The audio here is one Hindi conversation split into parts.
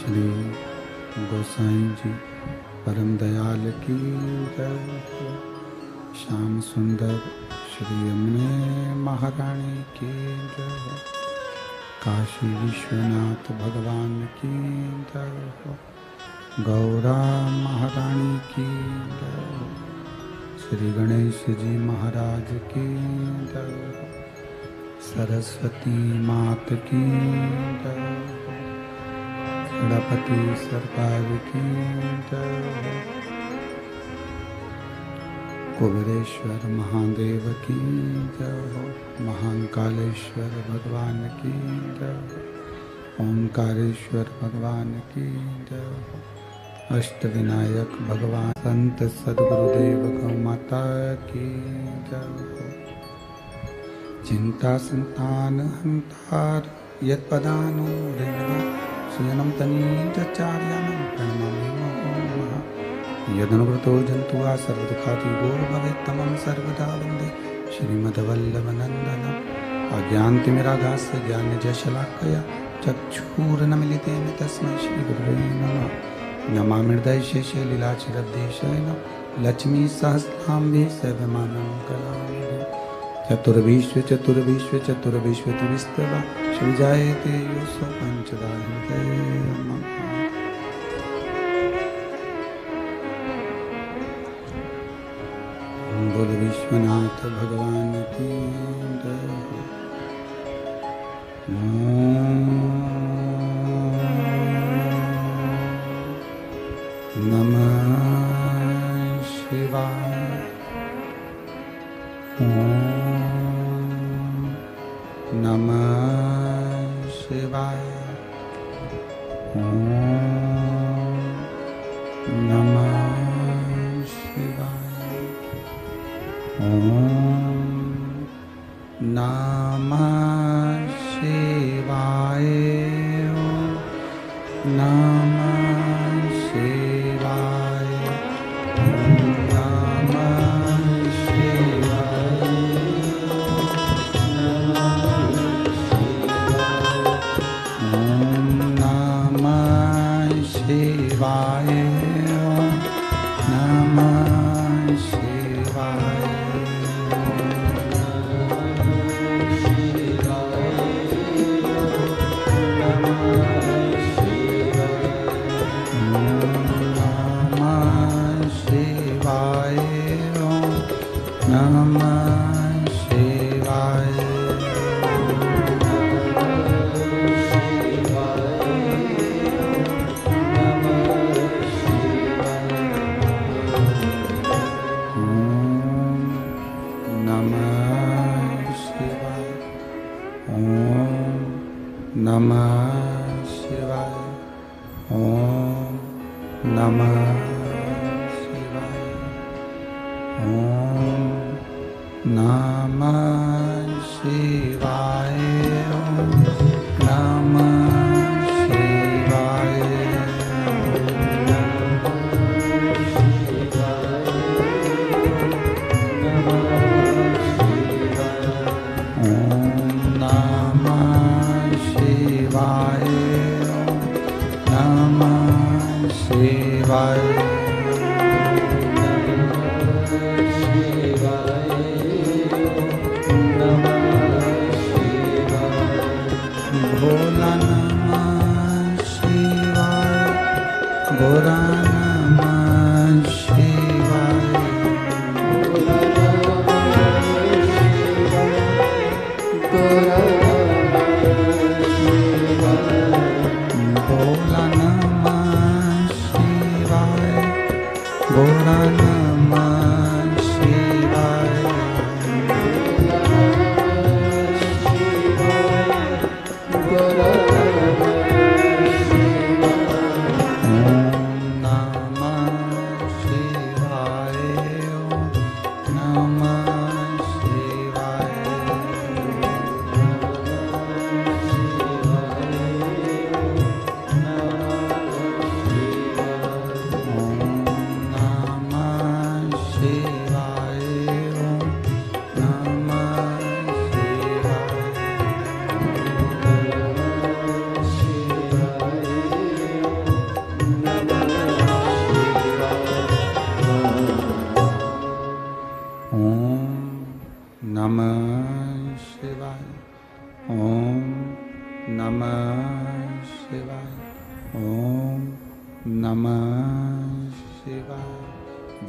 श्री गोसाई जी परम दयाल की जय। श्याम सुंदर श्री यमुने महारानी की जय। काशी विश्वनाथ भगवान की जय। गौरा महारानी की जय। श्री गणेश जी महाराज की जय। सरस्वती मात की जय। गणपति सरकार की जय। कुबेरेश्वर महादेव की जय। महाकालेश्वर भगवान की जय। ओंकारेश्वर भगवान की जय। अष्टविनायक भगवान संत सद्गुरुदेव गौ माता की जय। चिंता संतान हंतार यत्पदानो श्रियनं तनीचार्यानं प्रणमामि मुहुर्मुहुः। यदनुव्रतो जन्तुवा सर्वदुःखातिगो भवेत् तमं सर्वदा वन्दे श्रीमद्वल्लभनन्दनम्। अज्ञानतिमिरागास्य ज्ञानजशलाकया चक्षुरुन्मीलितेन तस्मै श्रीगुरवे नमः। नमामि हृदयशेषे लीलाचिरद्देशेन लक्ष्मीसहस्राम्भे सेव्यमानं कलानिधि। चतुर्विश्व चतुर्विश्व चतुर्विश्व त्रिस्तवा श्रीजायते योऽसौ पञ्चदा हृदये। बोल विश्वनाथ भगवान की जय। नमः शिवाय। नमः शिवाय। नमः शिवाय। नमः शिवाय। नमः शिवाय। शिवाय नमः शिवाय।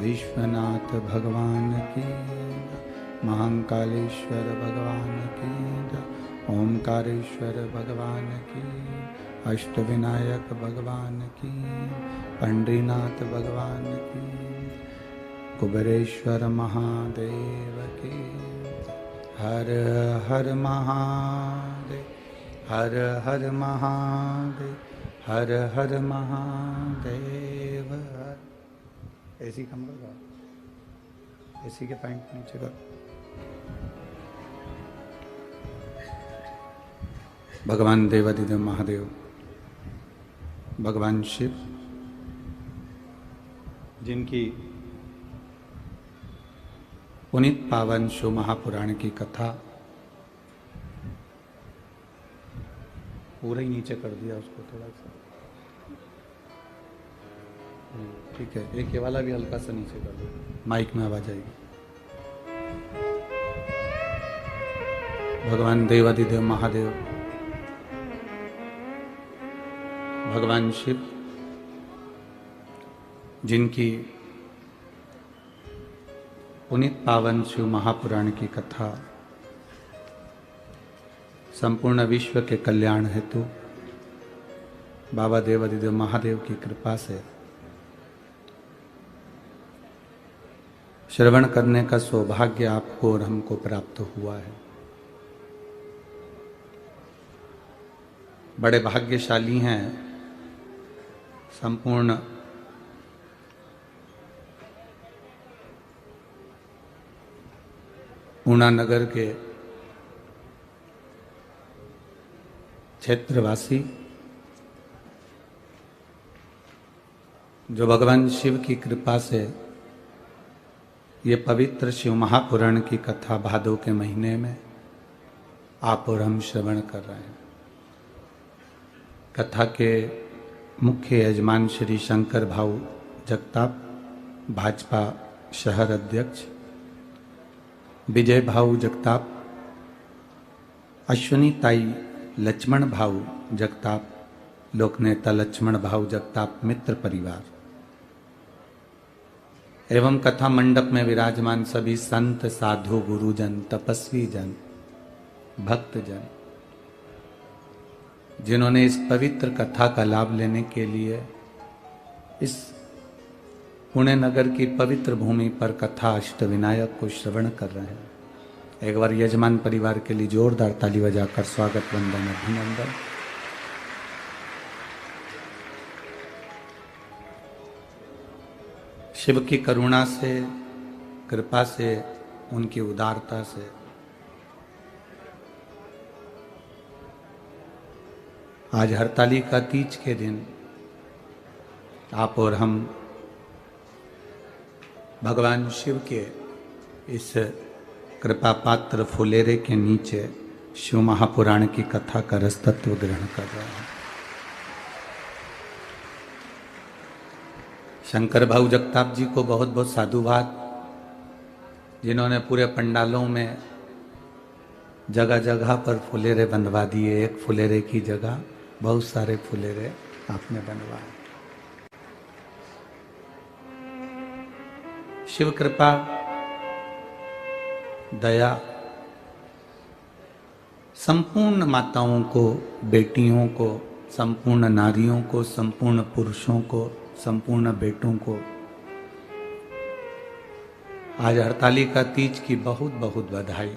विश्वनाथ भगवान की, महाकालेश्वर भगवान की, ओमकारेश्वर भगवान की, अष्टविनायक भगवान की, पंडरीनाथ भगवान की, कुबेरेश्वर महादेव की। हर हर महादेव, हर हर महादेव, हर हर महादेव। ऐसी कम करो, ऐसी के पॉइंट नीचे करो। भगवान देवादिदेव महादेव, भगवान शिव, जिनकी पुनीत पावन शिव महापुराण की कथा, पूरा ही नीचे कर दिया उसको थोड़ा सा, ठीक है। एक ये वाला भी हल्का सा नीचे कर दो, माइक में आवाज आएगी। भगवान देवादिदेव महादेव, भगवान शिव, जिनकी पुनीत पावन शिव महापुराण की कथा संपूर्ण विश्व के कल्याण हेतु बाबा देवादिदेव महादेव की कृपा से श्रवण करने का सौभाग्य आपको और हमको प्राप्त हुआ है। बड़े भाग्यशाली हैं संपूर्ण पूना नगर के क्षेत्रवासी, जो भगवान शिव की कृपा से ये पवित्र शिव महापुराण की कथा भादो के महीने में आप और हम श्रवण कर रहे हैं। कथा के मुख्य यजमान श्री शंकर भाऊ जगताप, भाजपा शहर अध्यक्ष, विजय भाऊ जगताप, अश्विनी ताई लक्ष्मण भाऊ जगताप, लोकनेता लक्ष्मण भाऊ जगताप मित्र परिवार एवं कथा मंडप में विराजमान सभी संत, साधु, गुरुजन, तपस्वी जन, भक्तजन, जिन्होंने इस पवित्र कथा का लाभ लेने के लिए इस पुणे नगर की पवित्र भूमि पर कथा अष्टविनायक को श्रवण कर रहे हैं। एक बार यजमान परिवार के लिए जोरदार ताली बजाकर स्वागत, वंदन, अभिनंदन। शिव की करुणा से, कृपा से, उनकी उदारता से आज हरतालिका तीज के दिन आप और हम भगवान शिव के इस कृपा पात्र फुलेरे के नीचे शिव महापुराण की कथा का रस तत्व ग्रहण कर रहे हैं। शंकर भाऊ जगताप जी को बहुत बहुत साधुवाद, जिन्होंने पूरे पंडालों में जगह जगह पर फुलेरे बनवा दिए। एक फुलेरे की जगह बहुत सारे फुलेरे आपने बनवाए। शिव कृपा, दया संपूर्ण माताओं को, बेटियों को, संपूर्ण नारियों को, संपूर्ण पुरुषों को, संपूर्ण बेटों को आज हरतालिका तीज की बहुत बहुत बधाई।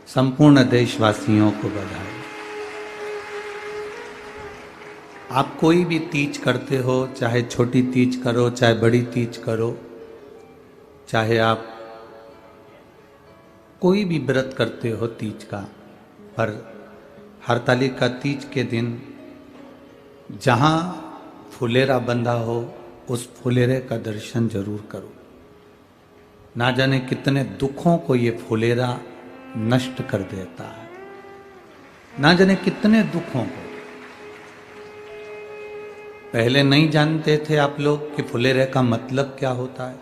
संपूर्ण देशवासियों को बधाई। आप कोई भी तीज करते हो, चाहे छोटी तीज करो, चाहे बड़ी तीज करो, चाहे आप कोई भी व्रत करते हो तीज का, पर हरतालिका तीज के दिन जहाँ फुलेरा बंधा हो उस फुलेरे का दर्शन जरूर करो। ना जाने कितने दुखों को ये फुलेरा नष्ट कर देता है, ना जाने कितने दुखों को। पहले नहीं जानते थे आप लोग कि फुलेरे का मतलब क्या होता है,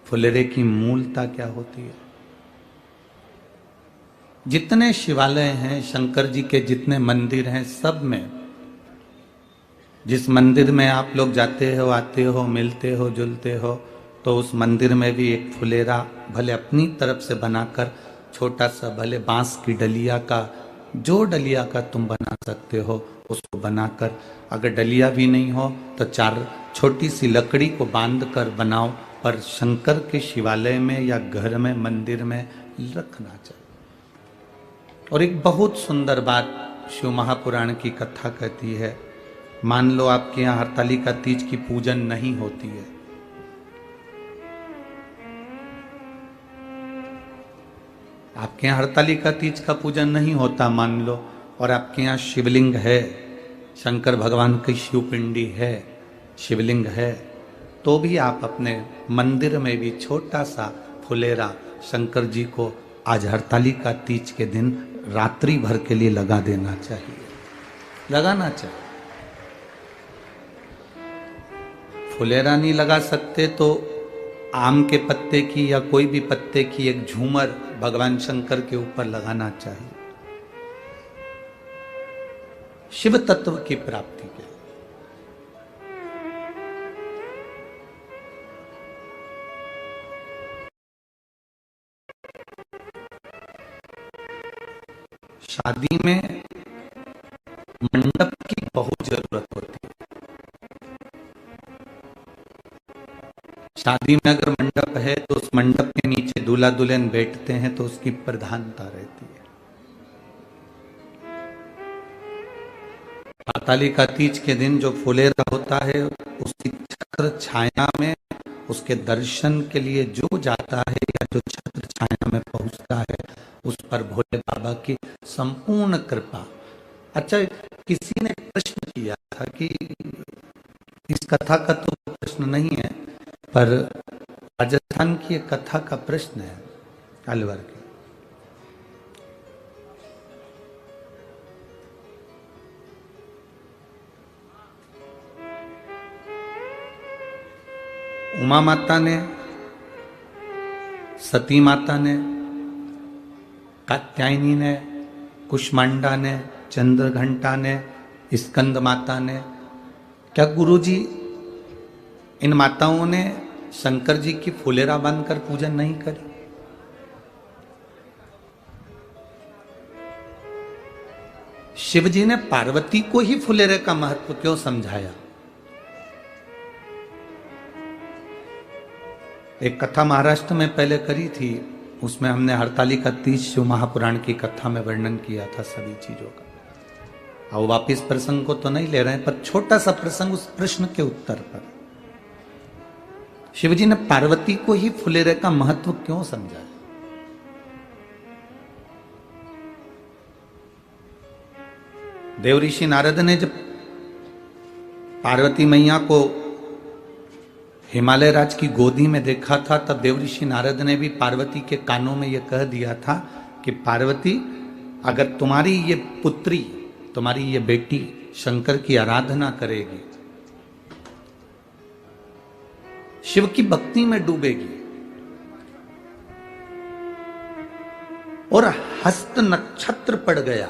फुलेरे की मूलता क्या होती है। जितने शिवालय हैं, शंकर जी के जितने मंदिर हैं, सब में जिस मंदिर में आप लोग जाते हो, आते हो, मिलते हो, जुलते हो, तो उस मंदिर में भी एक फुलेरा भले अपनी तरफ से बनाकर, छोटा सा, भले बांस की डलिया का, जो डलिया का तुम बना सकते हो उसको बनाकर, अगर डलिया भी नहीं हो तो 4 छोटी सी लकड़ी को बांध कर बनाओ, पर शंकर के शिवालय में या घर में, मंदिर में रखना चाहिए। और एक बहुत सुंदर बात शिव महापुराण की कथा कहती है, मान लो आपके यहाँ हरतालिका तीज की पूजन नहीं होती है, आपके यहाँ हरतालिका तीज का पूजन नहीं होता मान लो, और आपके यहाँ शिवलिंग है, शंकर भगवान की शिवपिंडी है, शिवलिंग है, तो भी आप अपने मंदिर में भी छोटा सा फुलेरा शंकर जी को आज हरतालिका तीज के दिन रात्रि भर के लिए लगा देना चाहिए, लगाना चाहिए। फुलेरा नहीं लगा सकते तो आम के पत्ते की या कोई भी पत्ते की एक झूमर भगवान शंकर के ऊपर लगाना चाहिए, शिव तत्व की प्राप्ति के। शादी में मंडप की बहुत जरूरत होती है। शादी में अगर मंडप है तो उस मंडप के नीचे दूल्हा दुल्हन बैठते हैं तो उसकी प्रधानता रहती है। हरतालिका तीज के दिन जो फुलेरा होता है उसकी छत्र छाया में, उसके दर्शन के लिए जो जाता है या जो छत्र छाया में पहुंचता है, उस पर भोले बाबा की संपूर्ण कृपा। अच्छा, किसी ने प्रश्न किया था कि इस कथा का तो प्रश्न नहीं है, पर राजस्थान की एक कथा का प्रश्न है, अलवर की। उमा माता ने, सती माता ने, कात्यायनी ने, कुष्मांडा ने, चंद्रघंटा ने, स्कंद माता ने, क्या गुरुजी इन माताओं ने शंकर जी की फुलेरा बांधकर पूजन नहीं करी? शिव जी ने पार्वती को ही फुलेरे का महत्व क्यों समझाया? एक कथा महाराष्ट्र में पहले करी थी, उसमें हमने हरतालिका तीज शिव महापुराण की कथा में वर्णन किया था सभी चीजों का। और वापिस प्रसंग को तो नहीं ले रहे हैं, पर छोटा सा प्रसंग उस प्रश्न के उत्तर पर। शिवजी ने पार्वती को ही फुलेरे का महत्व क्यों समझाया? देव ऋषि नारद ने जब पार्वती मैया को हिमालय राज की गोदी में देखा था, तब देव ऋषि नारद ने भी पार्वती के कानों में यह कह दिया था कि पार्वती, अगर तुम्हारी ये पुत्री, तुम्हारी ये बेटी शंकर की आराधना करेगी, शिव की भक्ति में डूबेगी और हस्त नक्षत्र पड़ गया,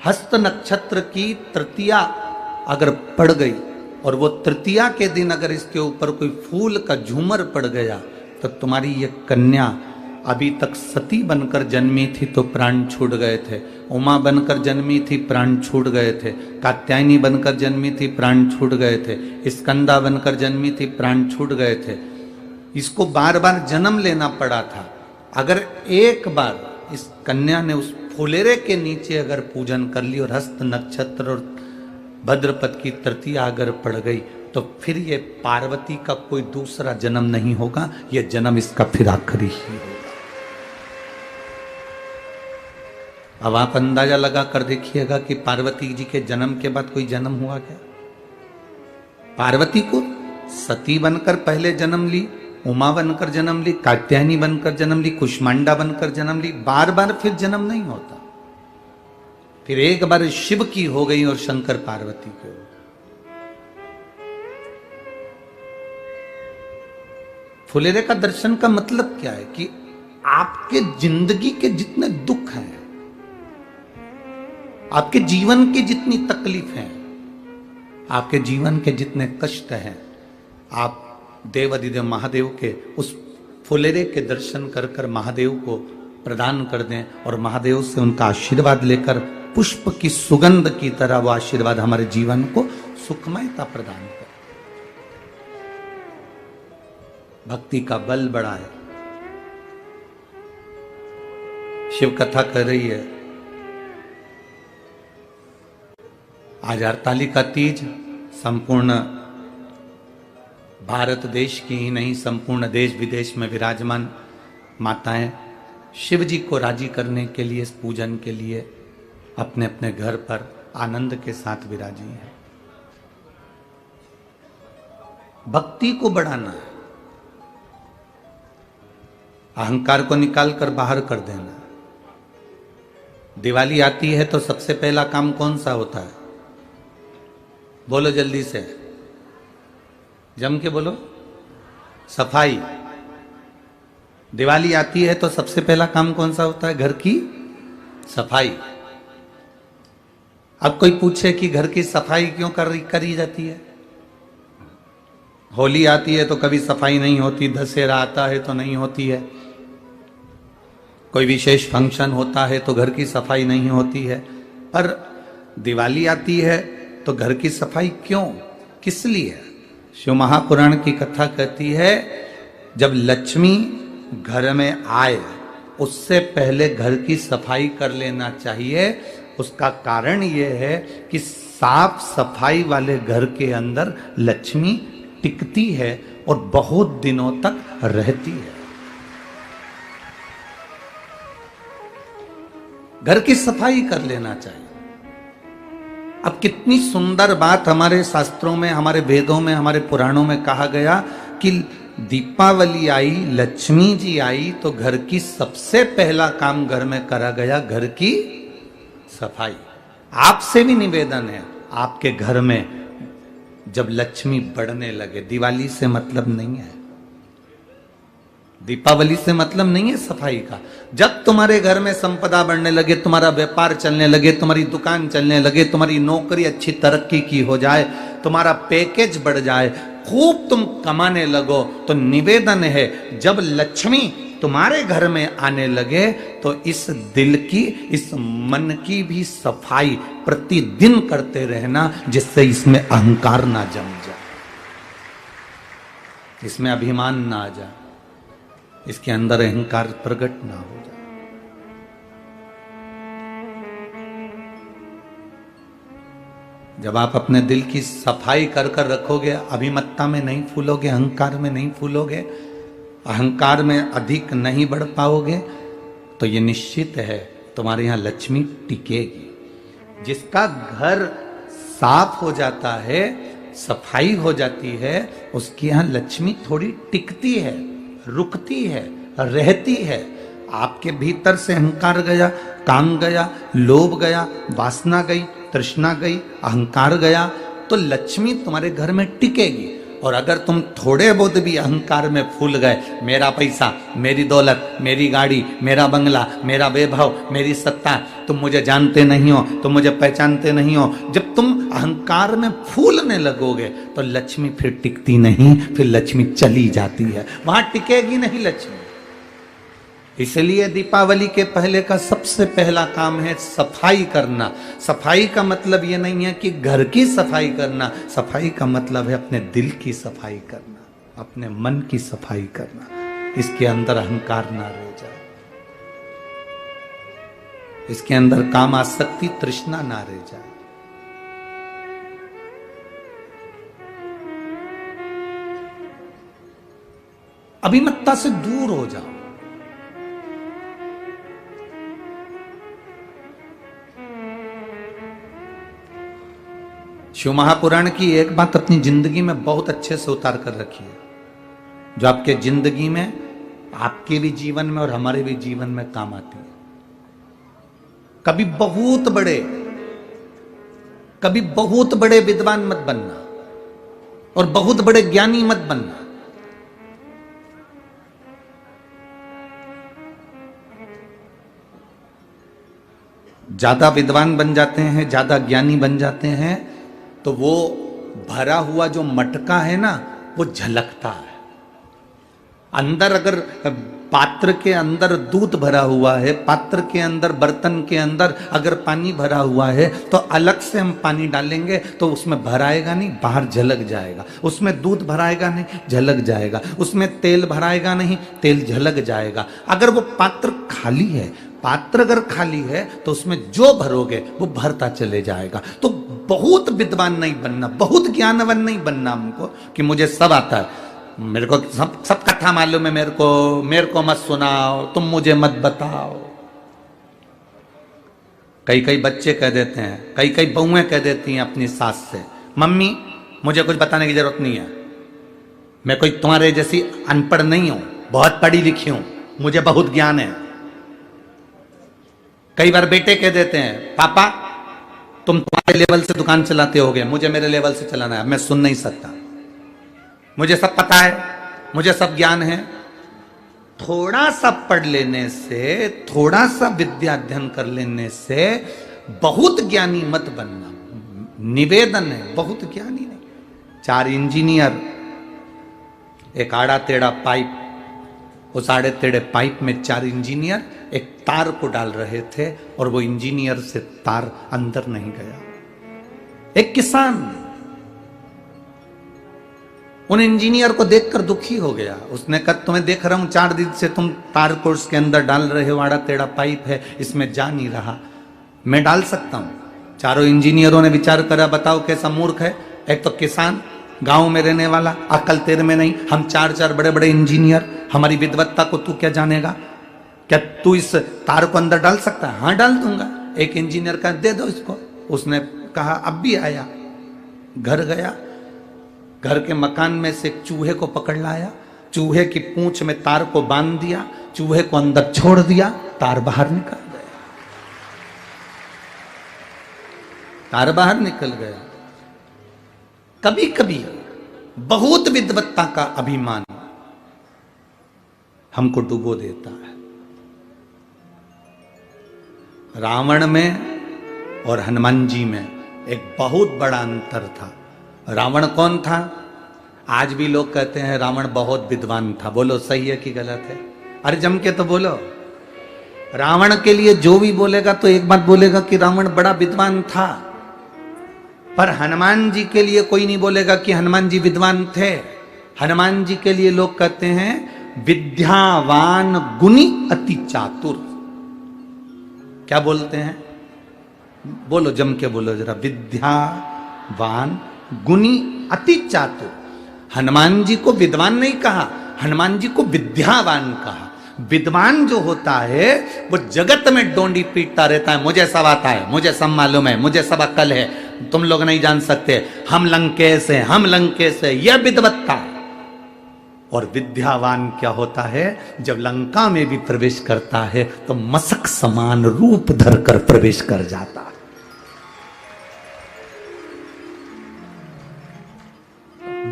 हस्त नक्षत्र की तृतीया अगर पड़ गई और वो तृतीया के दिन अगर इसके ऊपर कोई फूल का झूमर पड़ गया, तो तुम्हारी ये कन्या अभी तक सती बनकर जन्मी थी तो प्राण छूट गए थे, उमा बनकर जन्मी थी प्राण छूट गए थे, कात्यायनी बनकर जन्मी थी प्राण छूट गए थे, स्कंदा बनकर जन्मी थी प्राण छूट गए थे। इसको बार बार जन्म लेना पड़ा था। अगर एक बार इस कन्या ने उस फुलेरे के नीचे अगर पूजन कर ली और हस्त नक्षत्र और भद्रपद की तृतीया अगर पड़ गई, तो फिर ये पार्वती का कोई दूसरा जन्म नहीं होगा, ये जन्म इसका फिर आखिरी ही होगा। अब आप अंदाजा लगा कर देखिएगा कि पार्वती जी के जन्म के बाद कोई जन्म हुआ क्या? पार्वती को सती बनकर पहले जन्म ली, उमा बनकर जन्म ली, कात्यायनी बनकर जन्म ली, कुष्मांडा बनकर जन्म ली, बार बार फिर जन्म नहीं होता। फिर एक बार शिव की हो गई और शंकर पार्वती की हो गई। फुलेरे का दर्शन का मतलब क्या है कि आपके जिंदगी के जितने दुख हैं, आपके जीवन की जितनी तकलीफ हैं, आपके जीवन के जितने कष्ट हैं, आप देव अधिदेव महादेव के उस फुलेरे के दर्शन कर कर महादेव को प्रदान कर दें और महादेव से उनका आशीर्वाद लेकर पुष्प की सुगंध की तरह वो आशीर्वाद हमारे जीवन को सुखमयता प्रदान करे। भक्ति का बल बढ़ा है। शिव कथा कर रही है। आज हरतालिका तीज संपूर्ण भारत देश की ही नहीं, संपूर्ण देश विदेश में विराजमान माताएं शिव जी को राजी करने के लिए, इस पूजन के लिए अपने अपने घर पर आनंद के साथ विराजी हैं। भक्ति को बढ़ाना है, अहंकार को निकाल कर बाहर कर देना। दिवाली आती है तो सबसे पहला काम कौन सा होता है? बोलो जल्दी से, जम के बोलो। सफाई। दिवाली आती है तो सबसे पहला काम कौन सा होता है? घर की सफाई। अब कोई पूछे कि घर की सफाई क्यों करी जाती है? होली आती है तो कभी सफाई नहीं होती, दशहरा आता है तो नहीं होती है, कोई विशेष फंक्शन होता है तो घर की सफाई नहीं होती है, पर दिवाली आती है तो घर की सफाई क्यों, किस लिए? शिव महापुराण की कथा कहती है जब लक्ष्मी घर में आए उससे पहले घर की सफाई कर लेना चाहिए। उसका कारण यह है कि साफ सफाई वाले घर के अंदर लक्ष्मी टिकती है और बहुत दिनों तक रहती है। घर की सफाई कर लेना चाहिए। अब कितनी सुंदर बात हमारे शास्त्रों में, हमारे वेदों में, हमारे पुराणों में कहा गया कि दीपावली आई, लक्ष्मी जी आई तो घर की सबसे पहला काम घर में करा गया, घर की सफाई। आपसे भी निवेदन है, आपके घर में जब लक्ष्मी बढ़ने लगे, दिवाली से मतलब नहीं है, दीपावली से मतलब नहीं है सफाई का। जब तुम्हारे घर में संपदा बढ़ने लगे, तुम्हारा व्यापार चलने लगे, तुम्हारी दुकान चलने लगे, तुम्हारी नौकरी अच्छी तरक्की की हो जाए, तुम्हारा पैकेज बढ़ जाए, खूब तुम कमाने लगो, तो निवेदन है जब लक्ष्मी तुम्हारे घर में आने लगे तो इस दिल की, इस मन की भी सफाई प्रतिदिन करते रहना, जिससे इसमें अहंकार ना जम जाए, इसमें अभिमान ना आ जाए, इसके अंदर अहंकार प्रकट ना हो जाए। जब आप अपने दिल की सफाई कर कर रखोगे, अभिमत्ता में नहीं फूलोगे, अहंकार में नहीं फूलोगे, अहंकार में अधिक नहीं बढ़ पाओगे, तो ये निश्चित है तुम्हारे यहां लक्ष्मी टिकेगी। जिसका घर साफ हो जाता है, सफाई हो जाती है, उसके यहां लक्ष्मी थोड़ी टिकती है, रुकती है, रहती है। आपके भीतर से अहंकार गया, काम गया, लोभ गया, वासना गई, तृष्णा गई, अहंकार गया, तो लक्ष्मी तुम्हारे घर में टिकेगी। और अगर तुम थोड़े बहुत भी अहंकार में फूल गए, मेरा पैसा, मेरी दौलत, मेरी गाड़ी, मेरा बंगला, मेरा वैभव, मेरी सत्ता, तुम मुझे जानते नहीं हो, तुम मुझे पहचानते नहीं हो, जब तुम अहंकार में फूलने लगोगे तो लक्ष्मी फिर टिकती नहीं, फिर लक्ष्मी चली जाती है, वहां टिकेगी नहीं लक्ष्मी। इसलिए दीपावली के पहले का सबसे पहला काम है सफाई करना। सफाई का मतलब यह नहीं है कि घर की सफाई करना, सफाई का मतलब है अपने दिल की सफाई करना, अपने मन की सफाई करना, इसके अंदर अहंकार ना रह जाए, इसके अंदर काम आसक्ति, तृष्णा ना रह जाए। अभिमत्ता से दूर हो जाओ। शिव महापुराण की एक बात अपनी जिंदगी में बहुत अच्छे से उतार कर रखी है, जो आपके जिंदगी में, आपके भी जीवन में और हमारे भी जीवन में काम आती है। कभी बहुत बड़े विद्वान मत बनना और बहुत बड़े ज्ञानी मत बनना। ज्यादा विद्वान बन जाते हैं, ज्यादा ज्ञानी बन जाते हैं, तो वो भरा हुआ जो मटका है ना, वो झलकता है। अंदर अगर पात्र के अंदर दूध भरा हुआ है, पात्र के अंदर, बर्तन के अंदर अगर पानी भरा हुआ है, तो अलग से हम पानी डालेंगे तो उसमें भराएगा नहीं, बाहर झलक जाएगा। उसमें दूध भराएगा नहीं, झलक जाएगा। उसमें तेल भराएगा नहीं, तेल झलक जाएगा। अगर वो पात्र खाली है, पात्र अगर खाली है तो उसमें जो भरोगे वो भरता चले जाएगा। तो बहुत विद्वान नहीं बनना, बहुत ज्ञानवान नहीं बनना हमको कि मुझे सब आता है, मेरे को सब कथा मालूम है, मेरे को मत सुनाओ, तुम मुझे मत बताओ। कई बच्चे कह देते हैं, कई बहुएं कह देती हैं अपनी सास से, मम्मी मुझे कुछ बताने की जरूरत नहीं है, मैं कोई तुम्हारे जैसी अनपढ़ नहीं हूं, बहुत पढ़ी लिखी हूं, मुझे बहुत ज्ञान है। कई बार बेटे कह देते हैं, पापा तुम तुम्हारे लेवल से दुकान चलाते होगे, मुझे मेरे लेवल से चलाना है, मैं सुन नहीं सकता, मुझे सब पता है, मुझे सब ज्ञान है। थोड़ा सा पढ़ लेने से, थोड़ा सा विद्या अध्ययन कर लेने से बहुत ज्ञानी मत बनना। निवेदन है, बहुत ज्ञानी नहीं। 4 इंजीनियर एक आड़ा टेढ़ा पाइप, उस आड़े टेढ़े पाइप में 4 इंजीनियर एक तार को डाल रहे थे और वो इंजीनियर से तार अंदर नहीं गया। एक किसान उन इंजीनियर को देखकर दुखी हो गया। उसने कहा, तुम्हें देख रहा हूं 4 दिन से तुम तार को उसके अंदर डाल रहे हो, आड़ा टेढ़ा पाइप है, इसमें जा नहीं रहा, मैं डाल सकता हूं। चारों इंजीनियरों ने विचार करा, बताओ कैसा मूर्ख है, एक तो किसान, गांव में रहने वाला, अकल तेरे में नहीं, हम 4 बड़े बड़े इंजीनियर, हमारी विद्वत्ता को तू क्या जानेगा, क्या तू इस तार को अंदर डाल सकता है? हाँ डाल दूंगा। एक इंजीनियर का दे दो इसको। उसने कहा, अब भी आया, घर गया, घर के मकान में से एक चूहे को पकड़ लाया, चूहे की पूंछ में तार को बांध दिया, चूहे को अंदर छोड़ दिया, तार बाहर निकल गया, तार बाहर निकल गया। कभी कभी बहुत विद्वत्ता का अभिमान हमको डुबो देता है। रावण में और हनुमान जी में एक बहुत बड़ा अंतर था। रावण कौन था? आज भी लोग कहते हैं रावण बहुत विद्वान था। बोलो सही है कि गलत है? अरे जम के तो बोलो। रावण के लिए जो भी बोलेगा तो एक बात बोलेगा कि रावण बड़ा विद्वान था, पर हनुमान जी के लिए कोई नहीं बोलेगा कि हनुमान जी विद्वान थे। हनुमान जी के लिए लोग कहते हैं विद्यावान गुणी अति चातुर। क्या बोलते हैं? बोलो जम के बोलो जरा। विद्यावान गुणी अति चातुर। हनुमान जी को विद्वान नहीं कहा, हनुमान जी को विद्यावान कहा। विद्वान जो होता है वो जगत में डोंडी पीटता रहता है, मुझे सब आता है, मुझे सब मालूम है, मुझे सब अक्ल है, तुम लोग नहीं जान सकते, हम लंकेश हैं, हम लंकेश है, यह विद्वत्ता। और विद्यावान क्या होता है? जब लंका में भी प्रवेश करता है तो मशक समान रूप धरकर प्रवेश कर जाता है।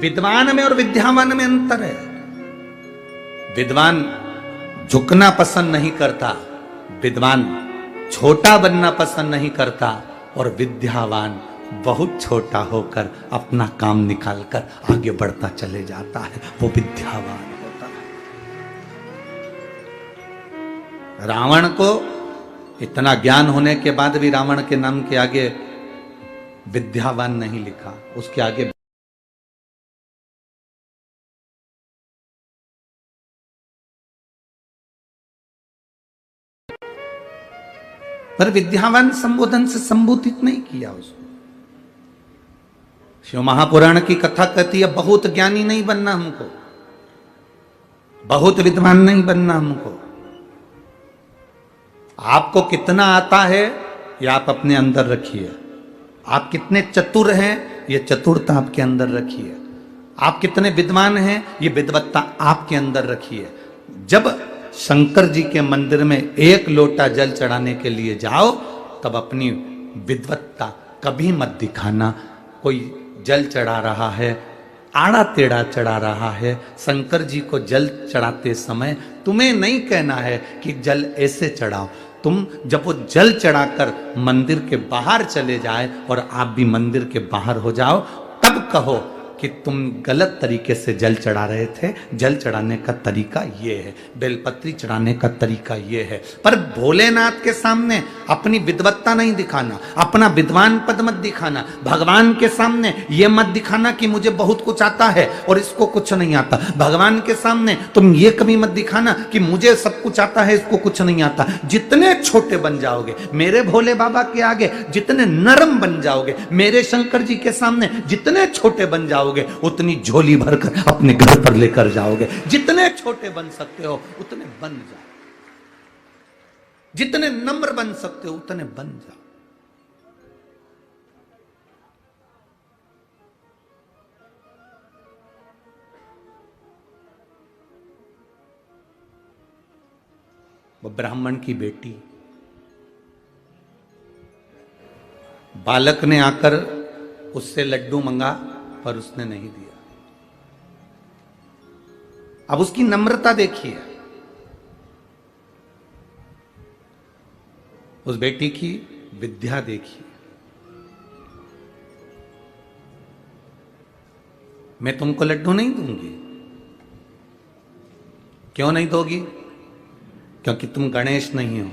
विद्वान में और विद्यावान में अंतर है। विद्वान झुकना पसंद नहीं करता, विद्वान छोटा बनना पसंद नहीं करता, और विद्यावान बहुत छोटा होकर अपना काम निकालकर आगे बढ़ता चले जाता है, वो विद्यावान होता है। रावण को इतना ज्ञान होने के बाद भी रावण के नाम के आगे विद्यावान नहीं लिखा, उसके आगे पर विद्यावान संबोधन से संबोधित नहीं किया उसको। शिव महापुराण की कथा कहती है बहुत ज्ञानी नहीं बनना हमको, बहुत विद्वान नहीं बनना हमको। आपको कितना आता है ये आप अपने अंदर रखिए। आप कितने चतुर हैं ये चतुरता आपके अंदर रखिए। आप कितने विद्वान हैं ये विद्वत्ता आपके अंदर रखिए। जब शंकर जी के मंदिर में 1 लोटा जल चढ़ाने के लिए जाओ तब अपनी विद्वत्ता कभी मत दिखाना। कोई जल चढ़ा रहा है, आड़ा टेढ़ा चढ़ा रहा है, शंकर जी को जल चढ़ाते समय तुम्हें नहीं कहना है कि जल ऐसे चढ़ाओ। तुम जब वो जल चढ़ाकर मंदिर के बाहर चले जाए और आप भी मंदिर के बाहर हो जाओ, तब कहो कि तुम गलत तरीके से जल चढ़ा रहे थे, जल चढ़ाने का तरीका ये है, बेलपत्री चढ़ाने का तरीका ये है। पर भोलेनाथ के सामने अपनी विद्वत्ता नहीं दिखाना, अपना विद्वान पद मत दिखाना, भगवान के सामने ये मत दिखाना कि मुझे बहुत कुछ आता है और इसको कुछ नहीं आता। भगवान के सामने तुम ये कभी मत दिखाना कि मुझे सब कुछ आता है, इसको कुछ नहीं आता। जितने छोटे बन जाओगे मेरे भोले बाबा के आगे, जितने नरम बन जाओगे मेरे शंकर जी के सामने, जितने छोटे बन जाओगे उतनी झोली भरकर अपने घर पर लेकर जाओगे। जितने छोटे बन सकते हो उतने बन जाओ, जितने नम्र बन सकते हो उतने बन जाओ। वो ब्राह्मण की बेटी, बालक ने आकर उससे लड्डू मंगा पर उसने नहीं दिया। अब उसकी नम्रता देखिए, उस बेटी की विद्या देखिए। मैं तुमको लड्डू नहीं दूंगी। क्यों नहीं दोगी? क्योंकि तुम गणेश नहीं हो।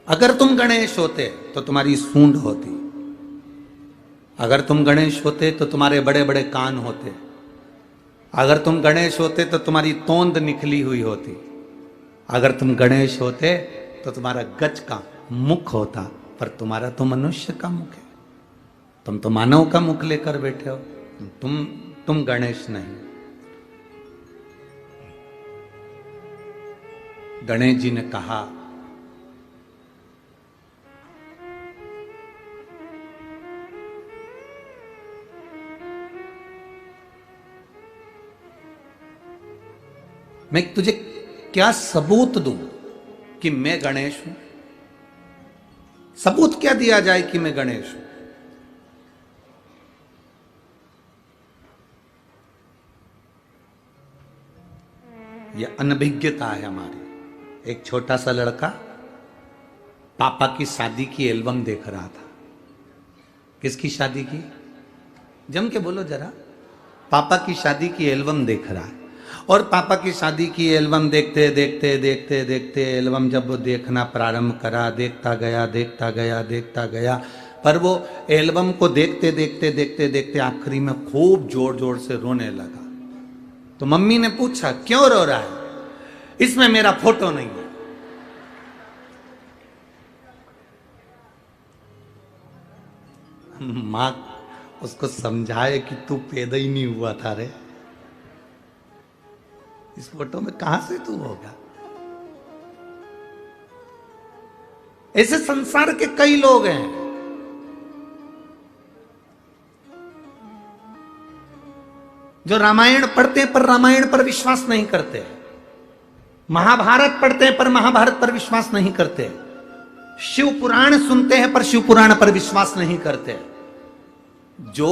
अगर तुम गणेश होते तो तुम्हारी सूंड होती, अगर तुम गणेश होते तो तुम्हारे बड़े बड़े कान होते, अगर तुम गणेश होते तो तुम्हारी तोंद निकली हुई होती, अगर तुम गणेश होते तो तुम्हारा गज का मुख होता, पर तुम्हारा तो मनुष्य का मुख है। तुम तो मानव का मुख लेकर बैठे हो, तुम गणेश नहीं। गणेश जी ने कहा, मैं तुझे क्या सबूत दूं कि मैं गणेश हूं? सबूत क्या दिया जाए कि मैं गणेश हूं? यह अनभिज्ञता है हमारी। एक छोटा सा लड़का पापा की शादी की एल्बम देख रहा था। किसकी शादी की? जम के बोलो जरा। पापा की शादी की एल्बम देख रहा है, और पापा की शादी की एल्बम देखते देखते देखते देखते एल्बम जब वो देखना प्रारंभ करा, देखता गया देखता गया देखता गया, पर वो एल्बम को देखते देखते देखते देखते आखिरी में खूब जोर जोर से रोने लगा। तो मम्मी ने पूछा, क्यों रो रहा है? इसमें मेरा फोटो नहीं है। मां उसको समझाए कि तू पैदा ही नहीं हुआ था रे, इस फोटो में कहां से तू होगा? ऐसे संसार के कई लोग हैं। जो रामायण पढ़ते हैं पर रामायण पर विश्वास नहीं करते, महाभारत पढ़ते हैं पर महाभारत पर विश्वास नहीं करते, शिव पुराण सुनते हैं पर शिव पुराण पर विश्वास नहीं करते। जो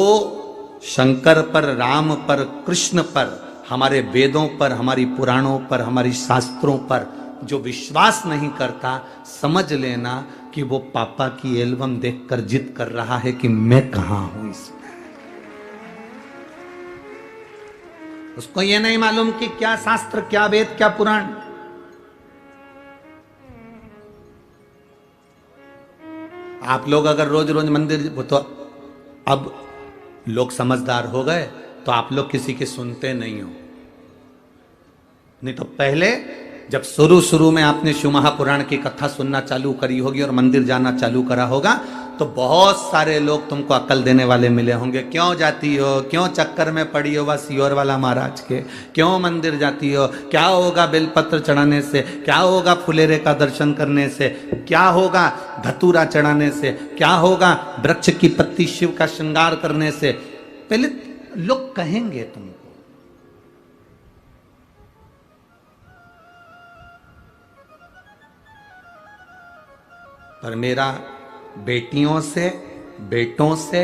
शंकर पर, राम पर, कृष्ण पर, हमारे वेदों पर, हमारी पुराणों पर, हमारी शास्त्रों पर जो विश्वास नहीं करता, समझ लेना कि वो पापा की एल्बम देखकर जिद कर रहा है कि मैं कहां हूं इसमें। उसको ये नहीं मालूम कि क्या शास्त्र, क्या वेद, क्या पुराण। आप लोग अगर रोज रोज मंदिर, तो अब लोग समझदार हो गए तो आप लोग किसी के सुनते नहीं हो। नहीं तो पहले जब शुरू शुरू में आपने शिव महापुराण की कथा सुनना चालू करी होगी और मंदिर जाना चालू करा होगा, तो बहुत सारे लोग तुमको अकल देने वाले मिले होंगे। क्यों जाती हो? क्यों चक्कर में पड़ी हो बस सियोर वाला महाराज के? क्यों मंदिर जाती हो? क्या होगा बेलपत्र चढ़ाने से? क्या होगा फुलेरे का दर्शन करने से? क्या होगा धतूरा चढ़ाने से? क्या होगा वृक्ष की पत्ती शिव का श्रृंगार करने से? पहले लोग कहेंगे तुमको। पर मेरा बेटियों से, बेटों से,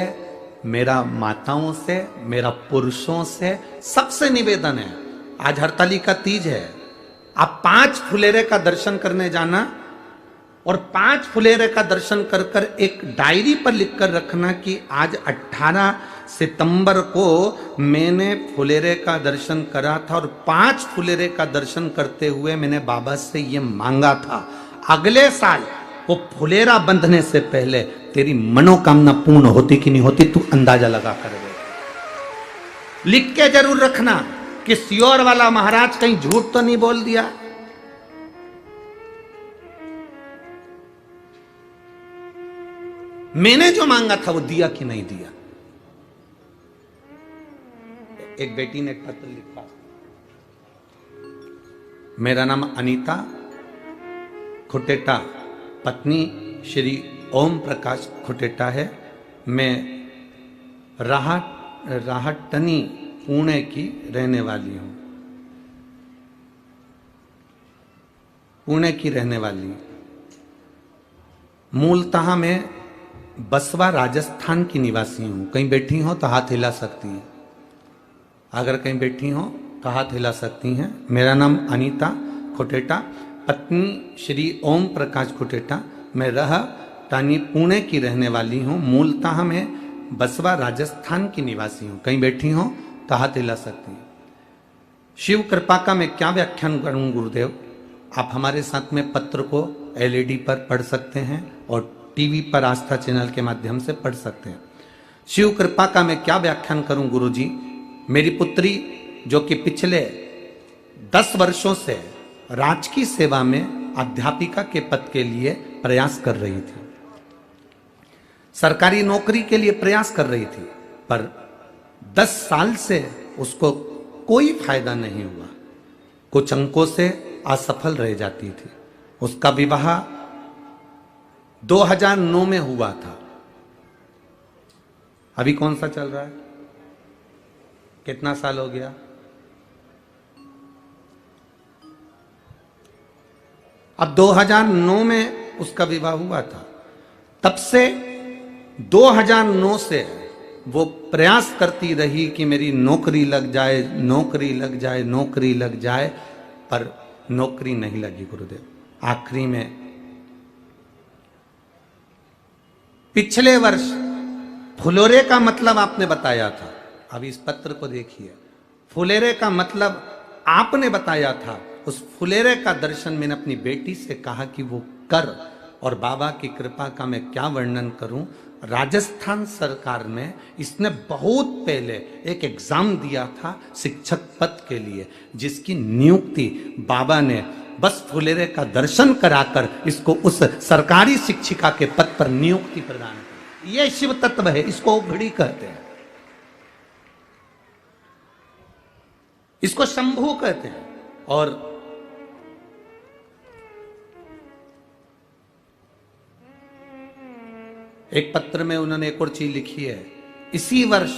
मेरा माताओं से, मेरा पुरुषों से सबसे निवेदन है, आज हरताली का तीज है, आप 5 फुलेरे का दर्शन करने जाना और 5 फुलेरे का दर्शन कर कर एक डायरी पर लिखकर रखना कि आज 18 सितंबर को मैंने फुलेरे का दर्शन करा था और 5 फुलेरे का दर्शन करते हुए मैंने बाबा से ये मांगा था, अगले साल वो फुलेरा बंधने से पहले तेरी मनोकामना पूर्ण होती कि नहीं होती, तू अंदाजा लगा कर दे। लिख के जरूर रखना कि सियोर वाला महाराज कहीं झूठ तो नहीं बोल दिया। मैंने जो मांगा था वो दिया कि नहीं दिया। एक बेटी ने एक पत्र लिखा, मेरा नाम अनीता खुटेटा, पत्नी श्री ओम प्रकाश खुटेटा है। मैं राहटनी पुणे की रहने वाली हूं। पुणे की रहने वाली, मूलतः मैं बसवा राजस्थान की निवासी हूं। कहीं बैठी हो तो हाथ हिला सकती हैं, अगर कहीं बैठी हो तो हाथ हिला सकती हैं। मेरा नाम अनीता खुटेटा, पत्नी श्री ओम प्रकाश खुटेटा, मैं राहटानी पुणे की रहने वाली हूँ। मूलतः मैं बसवा राजस्थान की निवासी हूँ। कहीं बैठी हो तो हाथ हिला सकती हैं। शिव कृपा का मैं क्या व्याख्यान करूँ गुरुदेव? आप हमारे साथ में पत्र को एलईडी पर पढ़ सकते हैं और टीवी पर आस्था चैनल के माध्यम से पढ़ सकते हैं। शिव कृपा का मैं क्या व्याख्यान करूं गुरुजी? मेरी पुत्री जो कि पिछले 10 वर्षों से राजकीय सेवा में अध्यापिका के पद के लिए प्रयास कर रही थी, सरकारी नौकरी के लिए प्रयास कर रही थी, पर 10 साल से उसको कोई फायदा नहीं हुआ। कुछ अंकों से असफल रह जाती थी। उसका विवाह 2009 में हुआ था। अभी कौन सा चल रहा है? कितना साल हो गया? अब 2009 में उसका विवाह हुआ था। तब से 2009 से वो प्रयास करती रही कि मेरी नौकरी लग जाए, नौकरी लग जाए, नौकरी लग जाए, पर नौकरी नहीं लगी गुरुदेव। आखिरी में पिछले वर्ष फुलेरे का मतलब आपने बताया था। अब इस पत्र को देखिए, फुलेरे का मतलब आपने बताया था। उस फुलेरे का दर्शन मैंने अपनी बेटी से कहा कि वो कर, और बाबा की कृपा का मैं क्या वर्णन करूं। राजस्थान सरकार में इसने बहुत पहले एक एग्जाम दिया था शिक्षक पद के लिए, जिसकी नियुक्ति बाबा ने बस फुलेरे का दर्शन कराकर इसको उस सरकारी शिक्षिका के पद पर नियुक्ति प्रदान की। यह शिव तत्व है, इसको उघड़ी कहते हैं, इसको शंभू कहते हैं। और एक पत्र में उन्होंने एक और चीज लिखी है। इसी वर्ष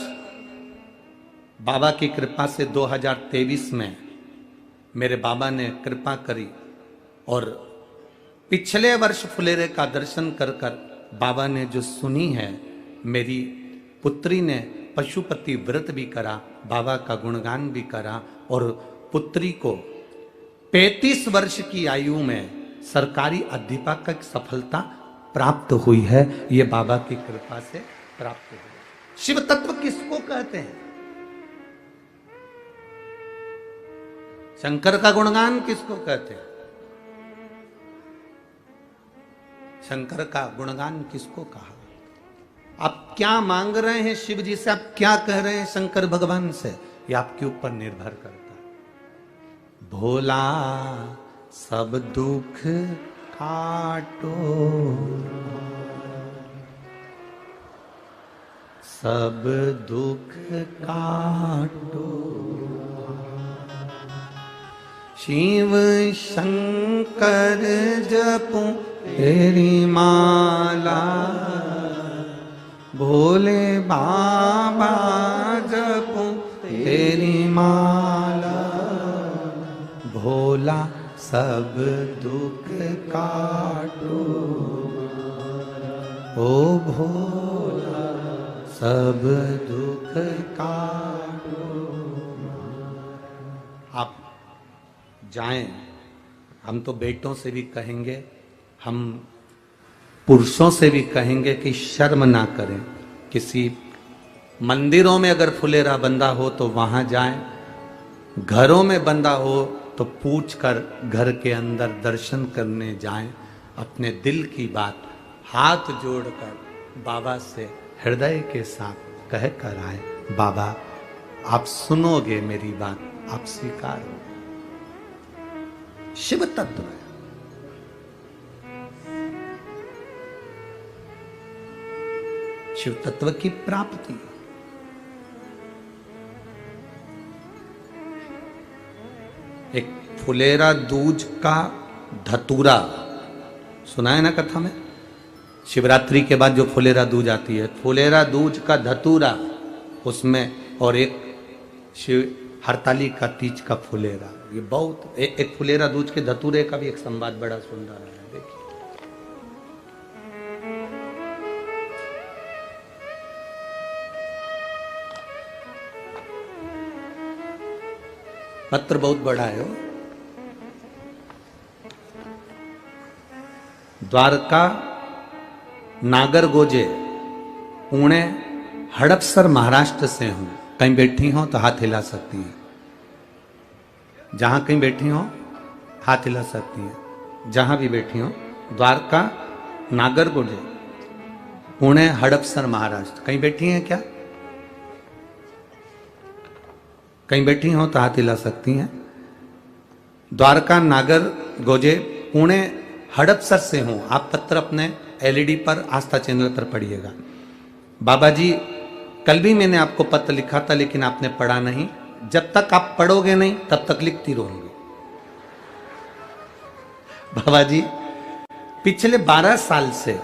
बाबा की कृपा से 2023 में मेरे बाबा ने कृपा करी और पिछले वर्ष फुलेरे का दर्शन कर कर बाबा ने जो सुनी है, मेरी पुत्री ने पशुपति व्रत भी करा, बाबा का गुणगान भी करा, और पुत्री को 35 वर्ष की आयु में सरकारी अध्यापक सफलता प्राप्त हुई है। ये बाबा की कृपा से प्राप्त हुई। शिव तत्व किसको कहते हैं? शंकर का गुणगान किसको कहते हैं? शंकर का गुणगान किसको कहा? आप क्या मांग रहे हैं शिव जी से? आप क्या कह रहे हैं शंकर भगवान से? ये आपके ऊपर निर्भर करता है। भोला सब दुख काटो, सब दुख काटो, शिव शंकर जपो तेरी माला, भोले बाबा जपो तेरी माला, भोला सब दुख काटो, ओ भोला सब दुख काटो। आप जाएं, हम तो बेटों से भी कहेंगे, हम पुरुषों से भी कहेंगे कि शर्म ना करें। किसी मंदिरों में अगर फुलेरा बंधा हो तो वहां जाएं, घरों में बंधा हो तो पूछ कर घर के अंदर दर्शन करने जाएं। अपने दिल की बात हाथ जोड़कर बाबा से हृदय के साथ कह कर आए, बाबा आप सुनोगे मेरी बात, आप स्वीकार हो। शिव तत्व है। शिव तत्व की प्राप्ति। एक फुलेरा दूज का धतूरा सुना है ना कथा में। शिवरात्रि के बाद जो फुलेरा दूज आती है, फुलेरा दूज का धतूरा उसमें, और एक शिव हरताली का तीज का फुलेरा। ये बहुत एक फुलेरा दूज के धतूरे का भी एक संवाद बड़ा सुंदर है। देखिए पत्र बहुत बड़ा है। द्वारका नागरगोजे पुणे हड़पसर महाराष्ट्र से हूं। कहीं बैठी हो तो हाथ हिला सकती हैं। जहां कहीं बैठी हो हाथ हिला सकती हैं। जहां भी बैठी हो। द्वारका नागरगोजे पुणे हड़पसर महाराष्ट्र। कहीं बैठी हैं क्या? कहीं बैठी हो तो हाथ हिला सकती हैं। द्वारका नागरगोजे पुणे हड़पसर से हूं। आप पत्र अपने एलईडी पर आस्था चैनल पर पढ़िएगा। बाबा जी कल भी मैंने आपको पत्र लिखा था लेकिन आपने पढ़ा नहीं। जब तक आप पढ़ोगे नहीं तब तक लिखती रहूंगी। बाबा जी पिछले 12 साल से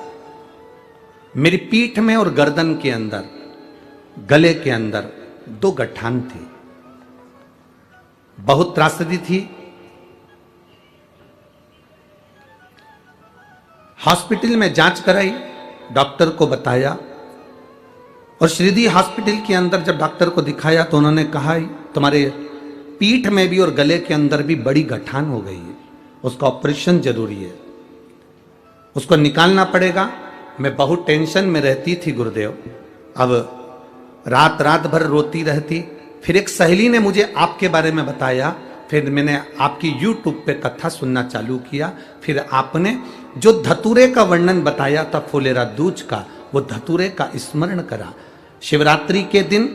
मेरी पीठ में और गर्दन के अंदर, गले के अंदर 2 गठान थी। बहुत त्रासदी थी। हॉस्पिटल में जांच कराई, डॉक्टर को बताया, और श्रीदी हॉस्पिटल के अंदर जब डॉक्टर को दिखाया तो उन्होंने कहा तुम्हारे पीठ में भी और गले के अंदर भी बड़ी गठान हो गई है, उसका ऑपरेशन जरूरी है, उसको निकालना पड़ेगा। मैं बहुत टेंशन में रहती थी गुरुदेव। अब रात रात भर रोती रहती। फिर एक सहेली ने मुझे आपके बारे में बताया। फिर मैंने आपकी YouTube पे कथा सुनना चालू किया। फिर आपने जो धतूरे का वर्णन बताया था फुलेरा दूज का, वो धतूरे का स्मरण करा। शिवरात्रि के दिन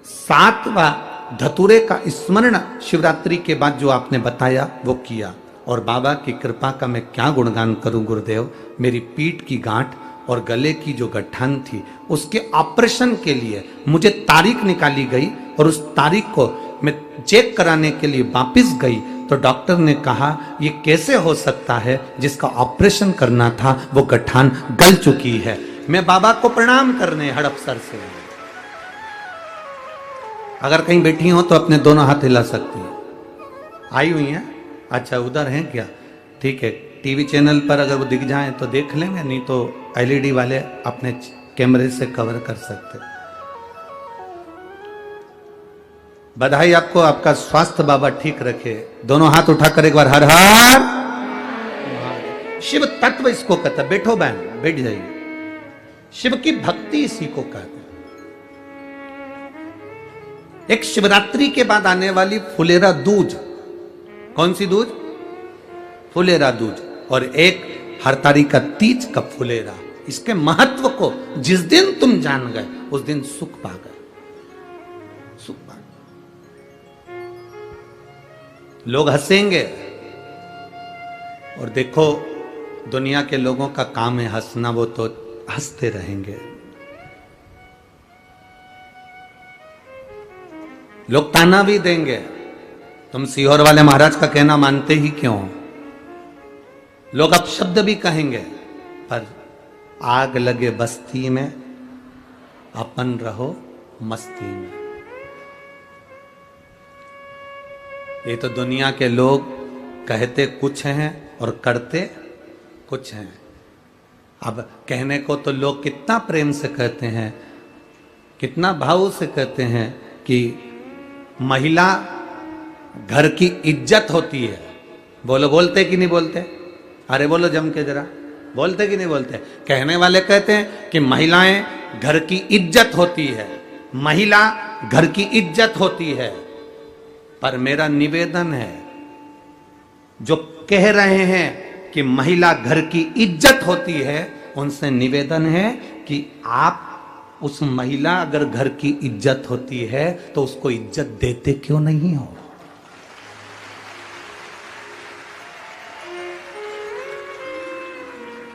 7वां धतूरे का स्मरण शिवरात्रि के बाद जो आपने बताया वो किया। और बाबा की कृपा का मैं क्या गुणगान करूं गुरुदेव। मेरी पीठ की गांठ और गले की जो गठान थी उसके ऑपरेशन के लिए मुझे तारीख निकाली गई, और उस तारीख को मैं चेक कराने के लिए वापिस गई तो डॉक्टर ने कहा ये कैसे हो सकता है, जिसका ऑपरेशन करना था वो गठान गल चुकी है। मैं बाबा को प्रणाम करने हड़पसर से। अगर कहीं बैठी हो तो अपने दोनों हाथ हिला सकती है। आई हुई है? अच्छा उधर हैं क्या? ठीक है, टीवी चैनल पर अगर वो दिख जाएं तो देख लेंगे, नहीं तो एलईडी वाले अपने कैमरे से कवर कर सकते। बधाई आपको, आपका स्वास्थ्य बाबा ठीक रखे। दोनों हाथ उठाकर एक बार हर हर। शिव तत्व इसको कहता। बैठो बहन, बैठ जाइए। शिव की भक्ति इसी को कहते हैं। एक शिवरात्रि के बाद आने वाली फुलेरा दूज। कौन सी दूज? फुलेरा दूज। और एक हरताली का तीज का फुलेरा। इसके महत्व को जिस दिन तुम जान गए उस दिन सुख पा गए। सुख पा गए। लोग हंसेंगे, और देखो दुनिया के लोगों का काम है हंसना, वो तो हंसते रहेंगे। लोग ताना भी देंगे, तुम सीहोर वाले महाराज का कहना मानते ही क्यों। लोग अपशब्द भी कहेंगे, पर आग लगे बस्ती में अपन रहो मस्ती में। ये तो दुनिया के लोग कहते कुछ हैं और करते कुछ हैं। अब कहने को तो लोग कितना प्रेम से कहते हैं, कितना भाव से कहते हैं कि महिला घर की इज्जत होती है। बोलो, बोलते कि नहीं बोलते? अरे बोलो जम के जरा। बोलते कि नहीं बोलते? कहने वाले कहते हैं कि महिलाएं घर की इज्जत होती है, महिला घर की इज्जत होती है। पर मेरा निवेदन है, जो कह रहे हैं कि महिला घर की इज्जत होती है, उनसे निवेदन है कि आप उस महिला अगर घर की इज्जत होती है तो उसको इज्जत देते क्यों नहीं हो?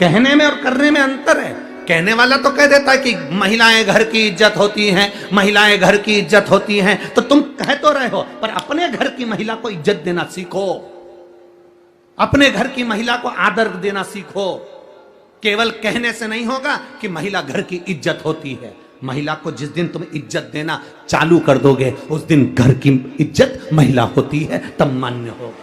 कहने में और करने में अंतर है। कहने वाला तो कह देता है कि महिलाएं घर की इज्जत होती हैं, महिलाएं घर की इज्जत होती हैं, तो तुम कह तो रहे हो, पर अपने घर की महिला को इज्जत देना सीखो, अपने घर की महिला को आदर देना सीखो। केवल कहने से नहीं होगा कि महिला घर की इज्जत होती है। महिला को जिस दिन तुम इज्जत देना चालू कर दोगे, उस दिन घर की इज्जत महिला होती है, तब मान्य होगा।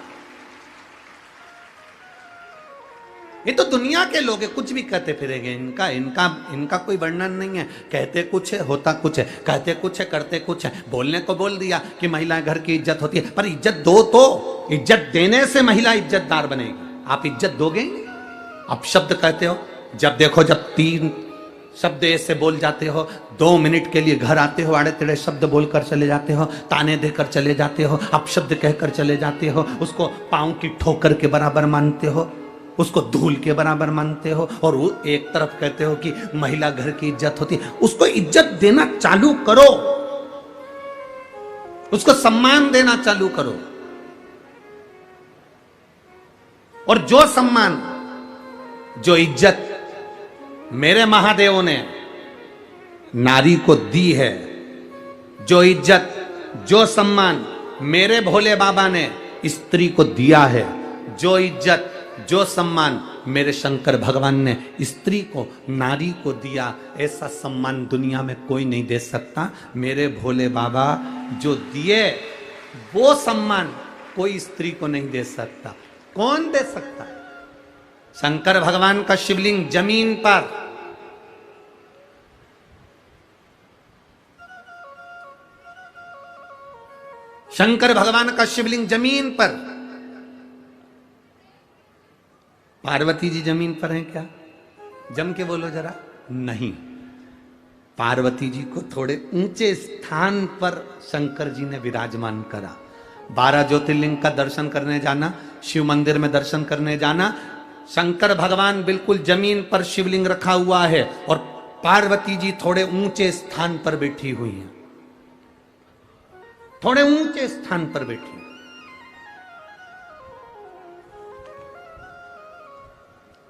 ये तो दुनिया के लोग कुछ भी कहते फिरेंगे, इनका इनका इनका कोई वर्णन नहीं है। कहते कुछ है, होता कुछ है, कहते कुछ है, करते कुछ है। बोलने को बोल दिया कि महिलाएं घर की इज्जत होती है, पर इज्जत दो तो। इज्जत देने से महिला इज्जतदार बनेगी। आप इज्जत दोगे? आप शब्द कहते हो, जब देखो जब 3 शब्द ऐसे बोल जाते हो, 2 मिनट के लिए घर आते हो, आड़े टेढ़े शब्द बोलकर चले जाते हो, ताने देकर चले जाते हो, आप शब्द कहकर चले जाते हो, उसको पांव की ठोकर के बराबर मानते हो, उसको धूल के बराबर मानते हो, और वो एक तरफ कहते हो कि महिला घर की इज्जत होती है। उसको इज्जत देना चालू करो, उसको सम्मान देना चालू करो। और जो सम्मान, जो इज्जत मेरे महादेव ने नारी को दी है, जो इज्जत, जो सम्मान मेरे भोले बाबा ने स्त्री को दिया है, जो इज्जत, जो सम्मान मेरे शंकर भगवान ने स्त्री को, नारी को दिया, ऐसा सम्मान दुनिया में कोई नहीं दे सकता। मेरे भोले बाबा जो दिए वो सम्मान कोई स्त्री को नहीं दे सकता। कौन दे सकता है? शंकर भगवान का शिवलिंग जमीन पर, शंकर भगवान का शिवलिंग जमीन पर, पार्वती जी जमीन पर हैं क्या? जम के बोलो जरा। नहीं, पार्वती जी को थोड़े ऊंचे स्थान पर शंकर जी ने विराजमान करा। 12 ज्योतिर्लिंग का दर्शन करने जाना, शिव मंदिर में दर्शन करने जाना, शंकर भगवान बिल्कुल जमीन पर शिवलिंग रखा हुआ है और पार्वती जी थोड़े ऊंचे स्थान पर बैठी हुई हैं, थोड़े ऊंचे स्थान पर बैठी।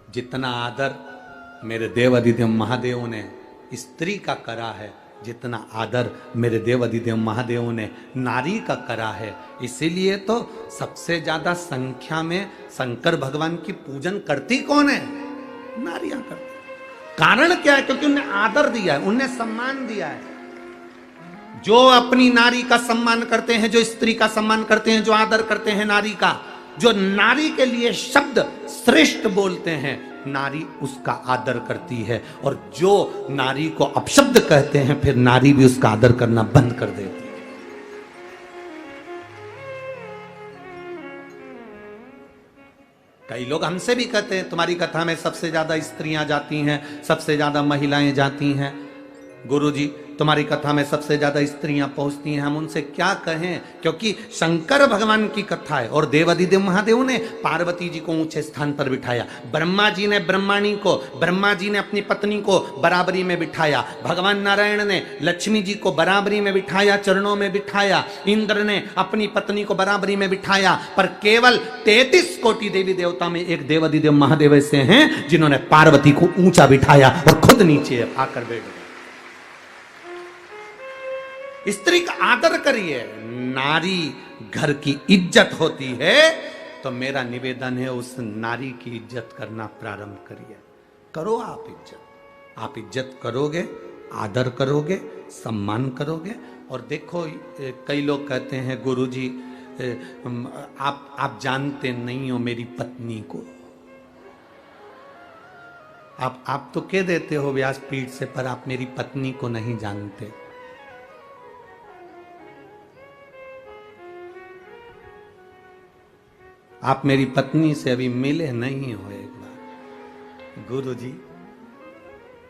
जितना आदर मेरे देव अधिदेव महादेव ने स्त्री का करा है, जितना आदर मेरे देव अधिदेव महादेव ने नारी का करा है, इसीलिए तो सबसे ज्यादा संख्या में शंकर भगवान की पूजन करती कौन है? नारियां करती। कारण क्या है? क्योंकि उन्हें आदर दिया है, उन्हें सम्मान दिया है। जो अपनी नारी का सम्मान करते हैं, जो स्त्री का सम्मान करते हैं, जो आदर करते हैं नारी का, जो नारी के लिए शब्द श्रेष्ठ बोलते हैं, नारी उसका आदर करती है। और जो नारी को अपशब्द कहते हैं, फिर नारी भी उसका आदर करना बंद कर देती है। कई लोग हमसे भी कहते हैं तुम्हारी कथा में सबसे ज्यादा स्त्रियां जाती हैं, सबसे ज्यादा महिलाएं जाती हैं। गुरुजी, तुम्हारी कथा में सबसे ज्यादा स्त्रियां पहुंचती हैं। हम उनसे क्या कहें? क्योंकि शंकर भगवान की कथा है और देवाधिदेव महादेव ने पार्वती जी को ऊंचे स्थान पर बिठाया। ब्रह्मा जी ने ब्रह्माणी को, ब्रह्मा जी ने अपनी पत्नी को बराबरी में बिठाया। भगवान नारायण ने लक्ष्मी जी को बराबरी में बिठाया, चरणों में बिठाया। इंद्र ने अपनी पत्नी को बराबरी में बिठाया। पर केवल 33 कोटि देवी देवता में एक देवाधिदेव महादेव ऐसे हैं जिन्होंने पार्वती को ऊंचा बिठाया और खुद नीचे आकर बैठ गए। स्त्री का आदर करिए। नारी घर की इज्जत होती है, तो मेरा निवेदन है उस नारी की इज्जत करना प्रारंभ करिए। करो आप इज्जत। आप इज्जत करोगे, आदर करोगे, सम्मान करोगे। और देखो, कई लोग कहते हैं गुरुजी आप जानते नहीं हो मेरी पत्नी को। आप तो कह देते हो व्यासपीठ से, पर आप मेरी पत्नी को नहीं जानते। आप मेरी पत्नी से अभी मिले नहीं हो। एक बार गुरु जी,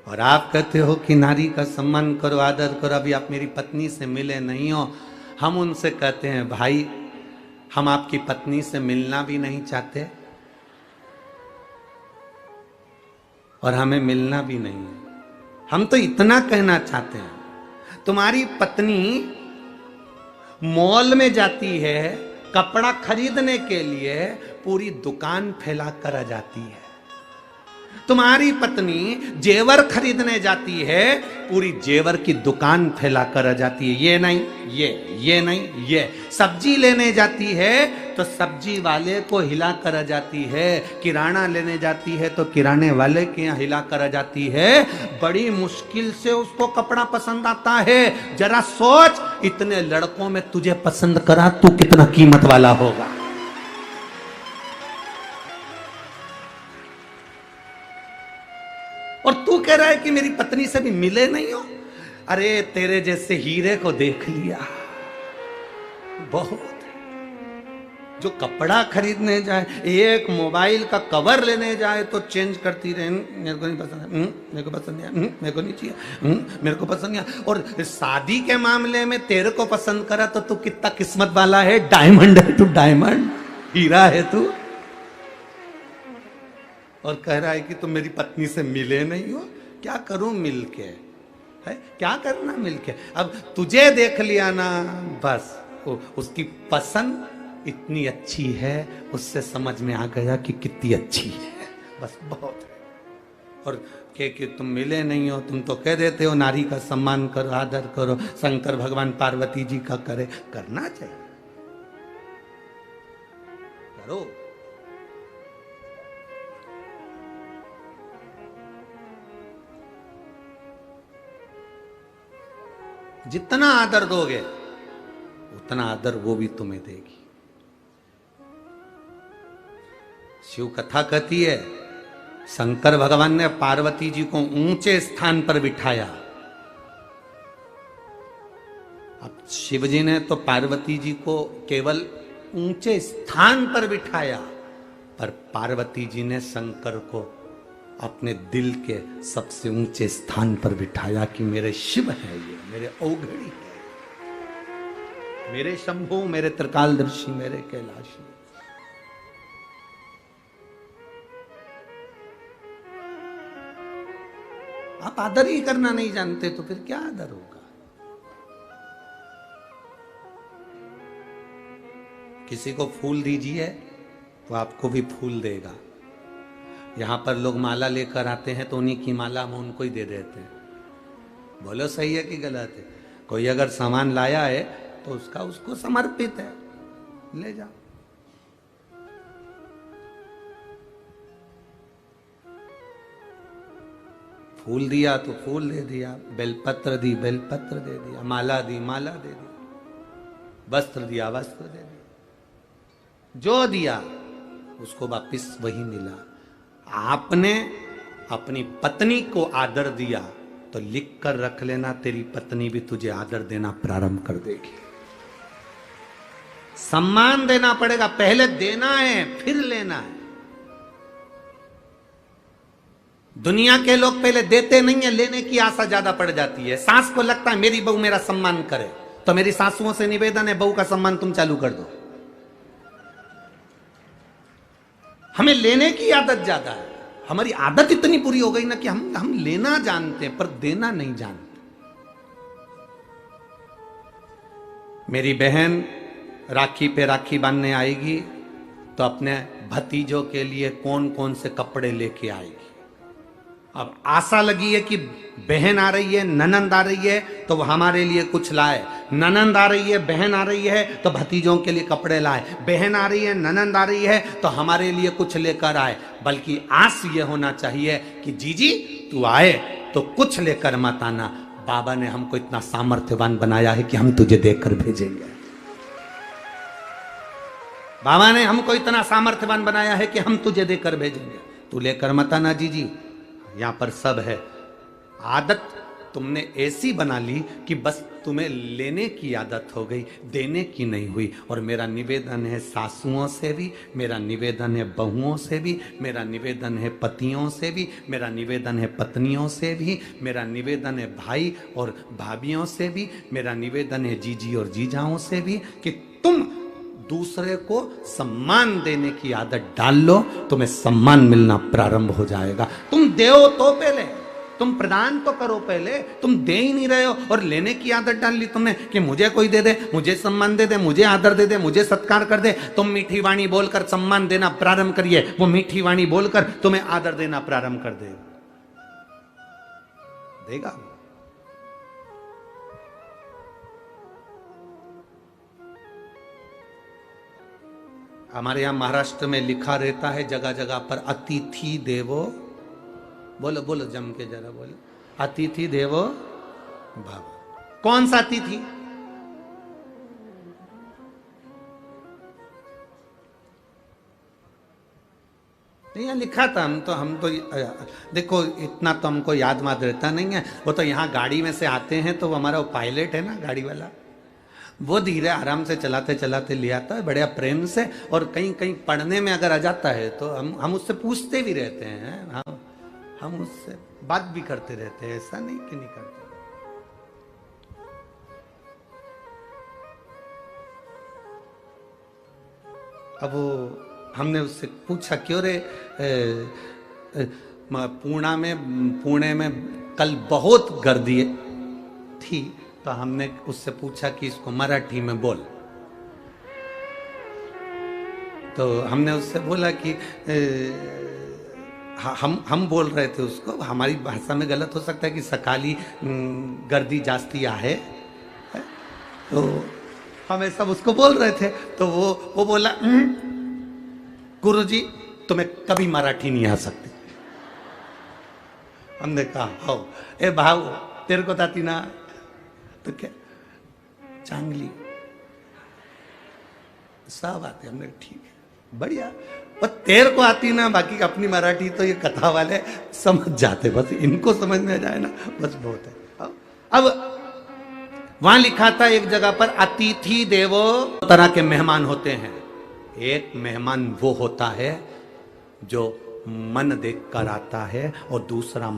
और आप कहते हो कि नारी का सम्मान करो, आदर करो। अभी आप मेरी पत्नी से मिले नहीं हो। हम उनसे कहते हैं भाई हम आपकी पत्नी से मिलना भी नहीं चाहते और हमें मिलना भी नहीं है। हम तो इतना कहना चाहते हैं, तुम्हारी पत्नी मॉल में जाती है कपड़ा खरीदने के लिए, पूरी दुकान फैला कर आ जाती है। तुम्हारी पत्नी जेवर खरीदने जाती है, पूरी जेवर की दुकान फैला कर आ जाती है। ये नहीं ये नहीं ये। सब्जी लेने जाती है तो सब्जी वाले को हिला कर आ जाती है। किराना लेने जाती है तो किराने वाले के यहाँ हिला कर आ जाती है। बड़ी मुश्किल से उसको कपड़ा पसंद आता है। जरा सोच, इतने लड़कों में तुझे पसंद करा, तू कितना कीमत वाला होगा। और तू कह रहा है कि मेरी पत्नी से भी मिले नहीं हो। अरे तेरे जैसे हीरे को देख लिया बहुत है। जो कपड़ा खरीदने जाए, एक मोबाइल का कवर लेने जाए तो चेंज करती रहे, मेरे को नहीं पसंद है, मेरे को पसंद नहीं, मेरे को नहीं चाहिए, मेरे को पसंद नहीं। और शादी के मामले में तेरे को पसंद करा तो तू कितना किस्मत वाला है। डायमंड है तू, डायमंड हीरा है तू। और कह रहा है कि तुम मेरी पत्नी से मिले नहीं हो। क्या करूं मिलके, है क्या करना मिलके। अब तुझे देख लिया ना, बस उसकी पसंद इतनी अच्छी है, उससे समझ में आ गया कि कितनी अच्छी है, बस बहुत है। और कि तुम मिले नहीं हो, तुम तो कह देते हो नारी का सम्मान करो, आदर करो। शंकर भगवान पार्वती जी का करे, करना चाहिए, करो। जितना आदर दोगे उतना आदर वो भी तुम्हें देगी। शिव कथा कहती है शंकर भगवान ने पार्वती जी को ऊंचे स्थान पर बिठाया। अब शिव जी ने तो पार्वती जी को केवल ऊंचे स्थान पर बिठाया, पर पार्वती जी ने शंकर को अपने दिल के सबसे ऊंचे स्थान पर बिठाया कि मेरे शिव है, ये मेरे औघड़ी है, मेरे शंभु, मेरे त्रिकालदर्शी, मेरे कैलाशी। आप आदर ही करना नहीं जानते तो फिर क्या आदर होगा। किसी को फूल दीजिए तो आपको भी फूल देगा। यहां पर लोग माला लेकर आते हैं तो उन्हीं की माला हम उनको ही दे देते हैं। बोलो सही है कि गलत है। कोई अगर सामान लाया है तो उसका उसको समर्पित है, ले जाओ। फूल दिया तो फूल दे दिया, बेलपत्र दी बेलपत्र दे दिया, माला दी माला दे दी, वस्त्र दिया वस्त्र दे दिया। जो दिया उसको वापिस वही मिला। आपने अपनी पत्नी को आदर दिया तो लिख कर रख लेना, तेरी पत्नी भी तुझे आदर देना प्रारंभ कर देगी। सम्मान देना पड़ेगा, पहले देना है फिर लेना है। दुनिया के लोग पहले देते नहीं है, लेने की आशा ज्यादा पड़ जाती है। सास को लगता है मेरी बहू मेरा सम्मान करे, तो मेरी सासुओं से निवेदन है बहू का सम्मान तुम चालू कर दो। हमें लेने की आदत ज्यादा है। हमारी आदत इतनी बुरी हो गई ना कि हम लेना जानते हैं पर देना नहीं जानते। मेरी बहन राखी पे राखी बांधने आएगी तो अपने भतीजों के लिए कौन कौन से कपड़े लेके आएगी। अब आशा लगी है कि बहन आ रही है, ननंद आ रही है तो वो हमारे लिए कुछ लाए। ननंद आ रही है, बहन आ रही है तो भतीजों के लिए कपड़े लाए। बहन आ रही है, ननंद आ रही है तो हमारे लिए कुछ लेकर आए। बल्कि आस ये होना चाहिए कि जीजी तू आए तो कुछ लेकर मत आना। बाबा ने हमको इतना सामर्थ्यवान बनाया है कि हम तुझे देकर भेजेंगे। बाबा ने हमको इतना सामर्थ्यवान बनाया है कि हम तुझे देकर भेजेंगे। तू लेकर मत आना जीजी, यहां पर सब है। आदत तुमने ऐसी बना ली कि बस तुम्हें लेने की आदत हो गई, देने की नहीं हुई। और मेरा निवेदन है सासुओं से भी, मेरा निवेदन है बहुओं से भी, मेरा निवेदन है पतियों से भी, मेरा निवेदन है पत्नियों से भी, मेरा निवेदन है भाई और भाभियों से भी, मेरा निवेदन है जीजी और जीजाओं से भी कि तुम दूसरे को सम्मान देने की आदत डाल लो, तुम्हें सम्मान मिलना प्रारंभ हो जाएगा। तुम दो तो पहले, तुम प्रदान तो करो पहले, तुम दे ही नहीं रहे हो और लेने की आदत डाल ली तुमने कि मुझे कोई दे दे, मुझे सम्मान दे दे, मुझे आदर दे दे, मुझे सत्कार कर दे। तुम मीठी वाणी बोलकर सम्मान देना प्रारंभ करिए, वो मीठी वाणी बोलकर तुम्हें आदर देना प्रारंभ कर देगा। हमारे यहां महाराष्ट्र में लिखा रहता है जगह जगह पर, अतिथि देवो, बोलो बोलो जम के जरा बोलो, अतिथि देवो भव। कौन सा अतिथि? नहीं, यहाँ लिखा था, हम तो देखो इतना तो हमको याद माद रहता नहीं है। वो तो यहाँ गाड़ी में से आते हैं तो वो हमारा वो पायलट है ना गाड़ी वाला, वो धीरे आराम से चलाते चलाते ले आता है बढ़िया प्रेम से। और कहीं कहीं पढ़ने में अगर आ जाता है तो हम उससे पूछते भी रहते हैं, हम उससे बात भी करते रहते हैं, ऐसा नहीं कि नहीं करते। अब वो हमने उससे पूछा, क्यों रे पुणे में कल बहुत गर्दी थी, तो हमने उससे पूछा कि इसको मराठी में बोल। तो हमने उससे बोला कि हम बोल रहे थे उसको, हमारी भाषा में गलत हो सकता है कि सकाली गर्दी जास्ती आहे, तो हम सब उसको बोल रहे थे। तो वो बोला गुरुजी तुम्हें कभी मराठी नहीं आ सकती। हमने कहा हो ए भाऊ तेरे को आती ना? तो क्या चांगली सब आते। हमने ठीक है बढ़िया, और तेर को आती ना, बाकी अपनी मराठी तो ये कथा वाले समझ जाते, बस इनको समझ में आ जाए ना बस बहुत है। अब वहां लिखा था एक जगह पर, अतिथि देवो, तरह के मेहमान होते हैं। एक मेहमान वो होता है जो मन देख कर आता है, और दूसरा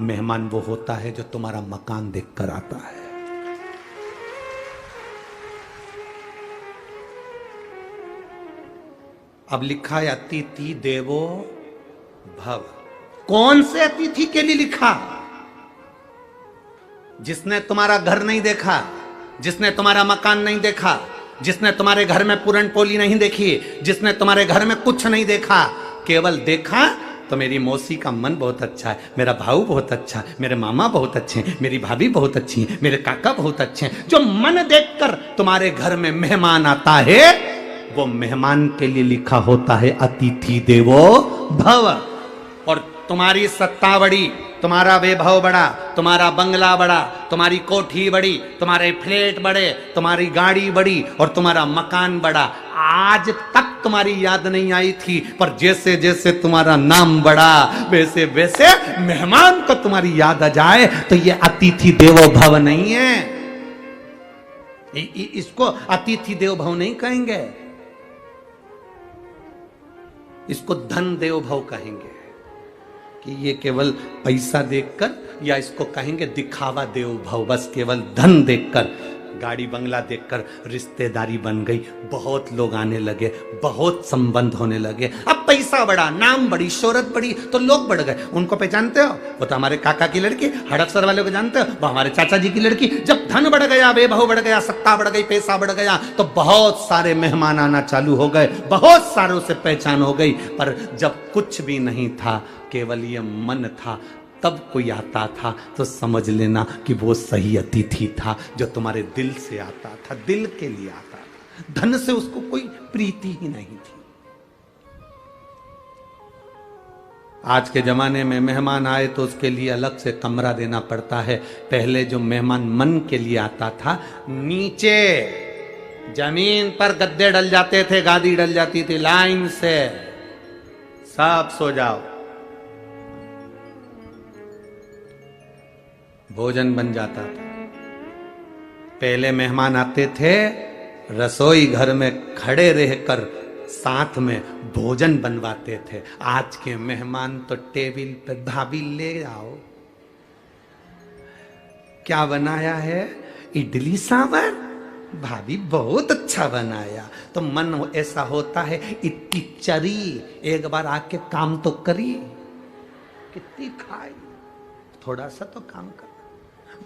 मेहमान वो होता है जो तुम्हारा मकान देख कर आता है। अब लिखा है अतिथि देवो भव। कौन से अतिथि के लिए लिखा? जिसने तुम्हारा घर नहीं देखा, जिसने तुम्हारा मकान नहीं देखा, जिसने तुम्हारे घर में पूरन पोली नहीं देखी, जिसने तुम्हारे घर में कुछ नहीं देखा, केवल देखा तो मेरी मौसी का मन बहुत अच्छा है, मेरा भाऊ बहुत अच्छा है, मेरे मामा बहुत अच्छे हैं, मेरी भाभी बहुत अच्छी है, मेरे काका बहुत अच्छे हैं। जो मन देखकर तुम्हारे घर में मेहमान आता है, वो मेहमान के लिए लिखा होता है अतिथि देवो भव। और तुम्हारी सत्ता बड़ी, तुम्हारा वैभव बड़ा, तुम्हारा बंगला बड़ा, तुम्हारी कोठी बड़ी, तुम्हारे फ्लैट बड़े, तुम्हारी गाड़ी बड़ी और तुम्हारा मकान बड़ा, आज तक तुम्हारी याद नहीं आई थी, पर जैसे जैसे तुम्हारा नाम बढ़ा वैसे वैसे मेहमान को तुम्हारी याद आ जाए, तो ये अतिथि देवो भव नहीं है। इसको अतिथि देवो भव नहीं कहेंगे, इसको धन देव भव कहेंगे कि ये केवल पैसा देखकर, या इसको कहेंगे दिखावा देव भव, बस केवल धन देखकर, गाड़ी बंगला देखकर रिश्तेदारी बन गई, बहुत लोग आने लगे, बहुत संबंध होने लगे। अब पैसा बढ़ा, नाम बड़ी, शोहरत बढ़ी, तो लोग बढ़ गए। उनको पहचानते हो? वो तो हमारे काका की लड़की, हड़पसर वाले को जानते हो? वो हमारे चाचा जी की लड़की। जब धन बढ़ गया, वैभव बढ़ गया, सत्ता बढ़ गई, पैसा बढ़ गया, तो बहुत सारे मेहमान आना चालू हो गए, बहुत सारों से पहचान हो गई। पर जब कुछ भी नहीं था, केवल ये मन था, तब कोई आता था तो समझ लेना कि वो सही अतिथि था, जो तुम्हारे दिल से आता था, दिल के लिए आता था। धन से उसको कोई प्रीति ही नहीं थी। आज के जमाने में मेहमान आए तो उसके लिए अलग से कमरा देना पड़ता है। पहले जो मेहमान मन के लिए आता था, नीचे जमीन पर गद्दे डल जाते थे, गादी डल जाती थी, लाइन से सब सो जाओ। भोजन बन जाता था। पहले मेहमान आते थे, रसोई घर में खड़े रहकर साथ में भोजन बनवाते थे। आज के मेहमान तो टेबल पर, भाभी ले आओ, क्या बनाया है, इडली सांभर, भाभी बहुत अच्छा बनाया। तो मन ऐसा होता है, इतनी चरी, एक बार आके काम तो करी, कितनी खाई, थोड़ा सा तो काम कर,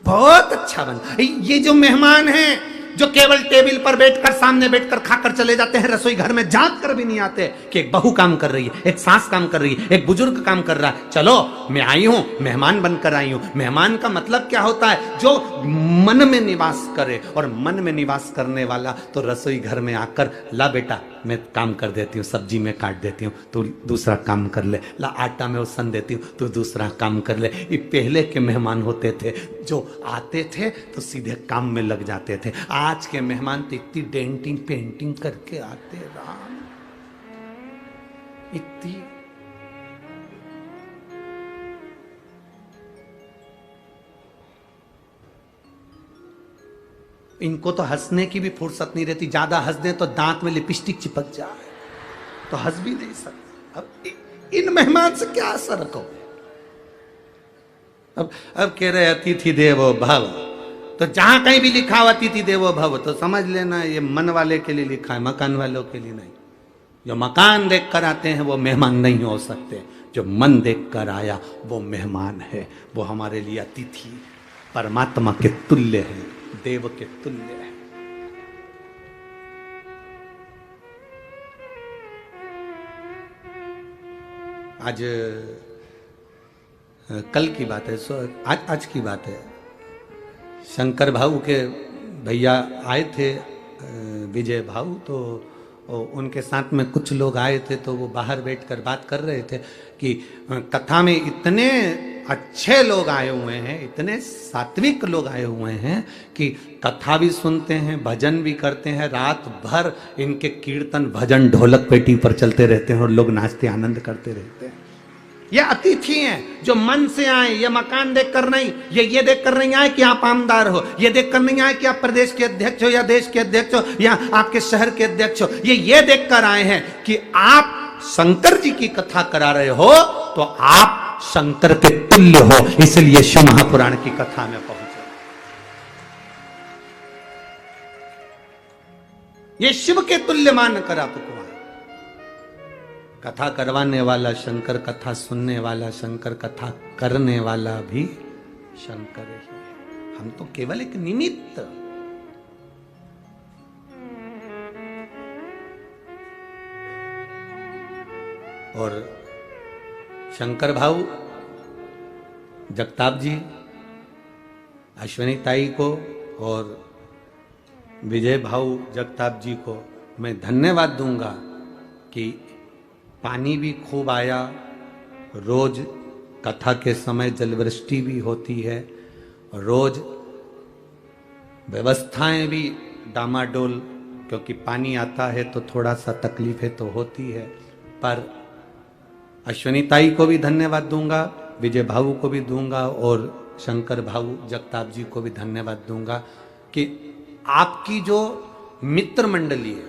बहुत अच्छा बना। ये जो मेहमान हैं जो केवल टेबल पर बैठकर, सामने बैठकर खाकर चले जाते हैं, रसोई घर में झांक कर भी नहीं आते कि एक बहू काम कर रही है, एक सास काम कर रही है, एक बुजुर्ग काम कर रहा है। चलो मैं आई हूं, मेहमान बनकर आई हूं। मेहमान का मतलब क्या होता है, जो मन में निवास करे, और मन में निवास करने वाला तो रसोई घर में आकर, ला बेटा मैं काम कर देती हूँ, सब्जी में काट देती हूँ, तू दूसरा काम कर ले, ला आटा में सन देती हूँ, तू दूसरा काम कर ले। ये पहले के मेहमान होते थे, जो आते थे तो सीधे काम में लग जाते थे। आज के मेहमान तो इतनी डेंटिंग पेंटिंग करके आते, राम, इतनी इनको तो हंसने की भी फुर्सत नहीं रहती। ज्यादा हंस दे तो दांत में लिपस्टिक चिपक जाए, तो हंस भी नहीं सकते। अब इन मेहमान से क्या असर रखो। अब कह रहे अतिथि देवो भव, तो जहां कहीं भी लिखा हुआ अतिथि देवो भव, तो समझ लेना ये मन वाले के लिए लिखा है, मकान वालों के लिए नहीं। जो मकान देख कर आते हैं वो मेहमान नहीं हो सकते, जो मन देख कर आया वो मेहमान है। वो हमारे लिए अतिथि परमात्मा के तुल्य है, देव के तुल्य है। आज कल की बात है, आज की बात है। शंकर भाऊ के भैया आए थे, विजय भाऊ, तो उनके साथ में कुछ लोग आए थे। तो वो बाहर बैठकर बात कर रहे थे कि कथा में इतने अच्छे लोग आए हुए हैं, इतने सात्विक लोग आए हुए हैं कि कथा भी सुनते हैं, भजन भी करते हैं, रात भर इनके कीर्तन भजन ढोलक पेटी पर चलते रहते हैं और लोग नाचते आनंद करते रहते हैं। ये अतिथि हैं जो मन से आए, ये मकान देखकर नहीं, ये देखकर नहीं आए कि आप आमदार हो, ये देखकर नहीं आए कि आप प्रदेश के अध्यक्ष हो या देश के अध्यक्ष हो या आपके शहर के अध्यक्ष हो। ये देखकर आए हैं कि आप शंकर जी की कथा करा रहे हो तो आप शंकर के तुल्य हो, इसलिए शिव महापुराण की कथा में पहुंचे। ये शिव के तुल्य मानकर आपको कथा करवाने वाला शंकर, कथा सुनने वाला शंकर, कथा करने वाला भी शंकर ही है। हम तो केवल एक निमित्त। और शंकर भाऊ जगताप जी, अश्विनी ताई को और विजय भाऊ जगताप जी को मैं धन्यवाद दूंगा कि पानी भी खूब आया, रोज कथा के समय जलवृष्टि भी होती है, रोज व्यवस्थाएं भी डामाडोल, क्योंकि पानी आता है तो थोड़ा सा तकलीफें तो होती है। पर अश्विनी ताई को भी धन्यवाद दूंगा, विजय भाऊ को भी दूंगा और शंकर भाऊ जगताप जी को भी धन्यवाद दूंगा कि आपकी जो मित्र मंडली है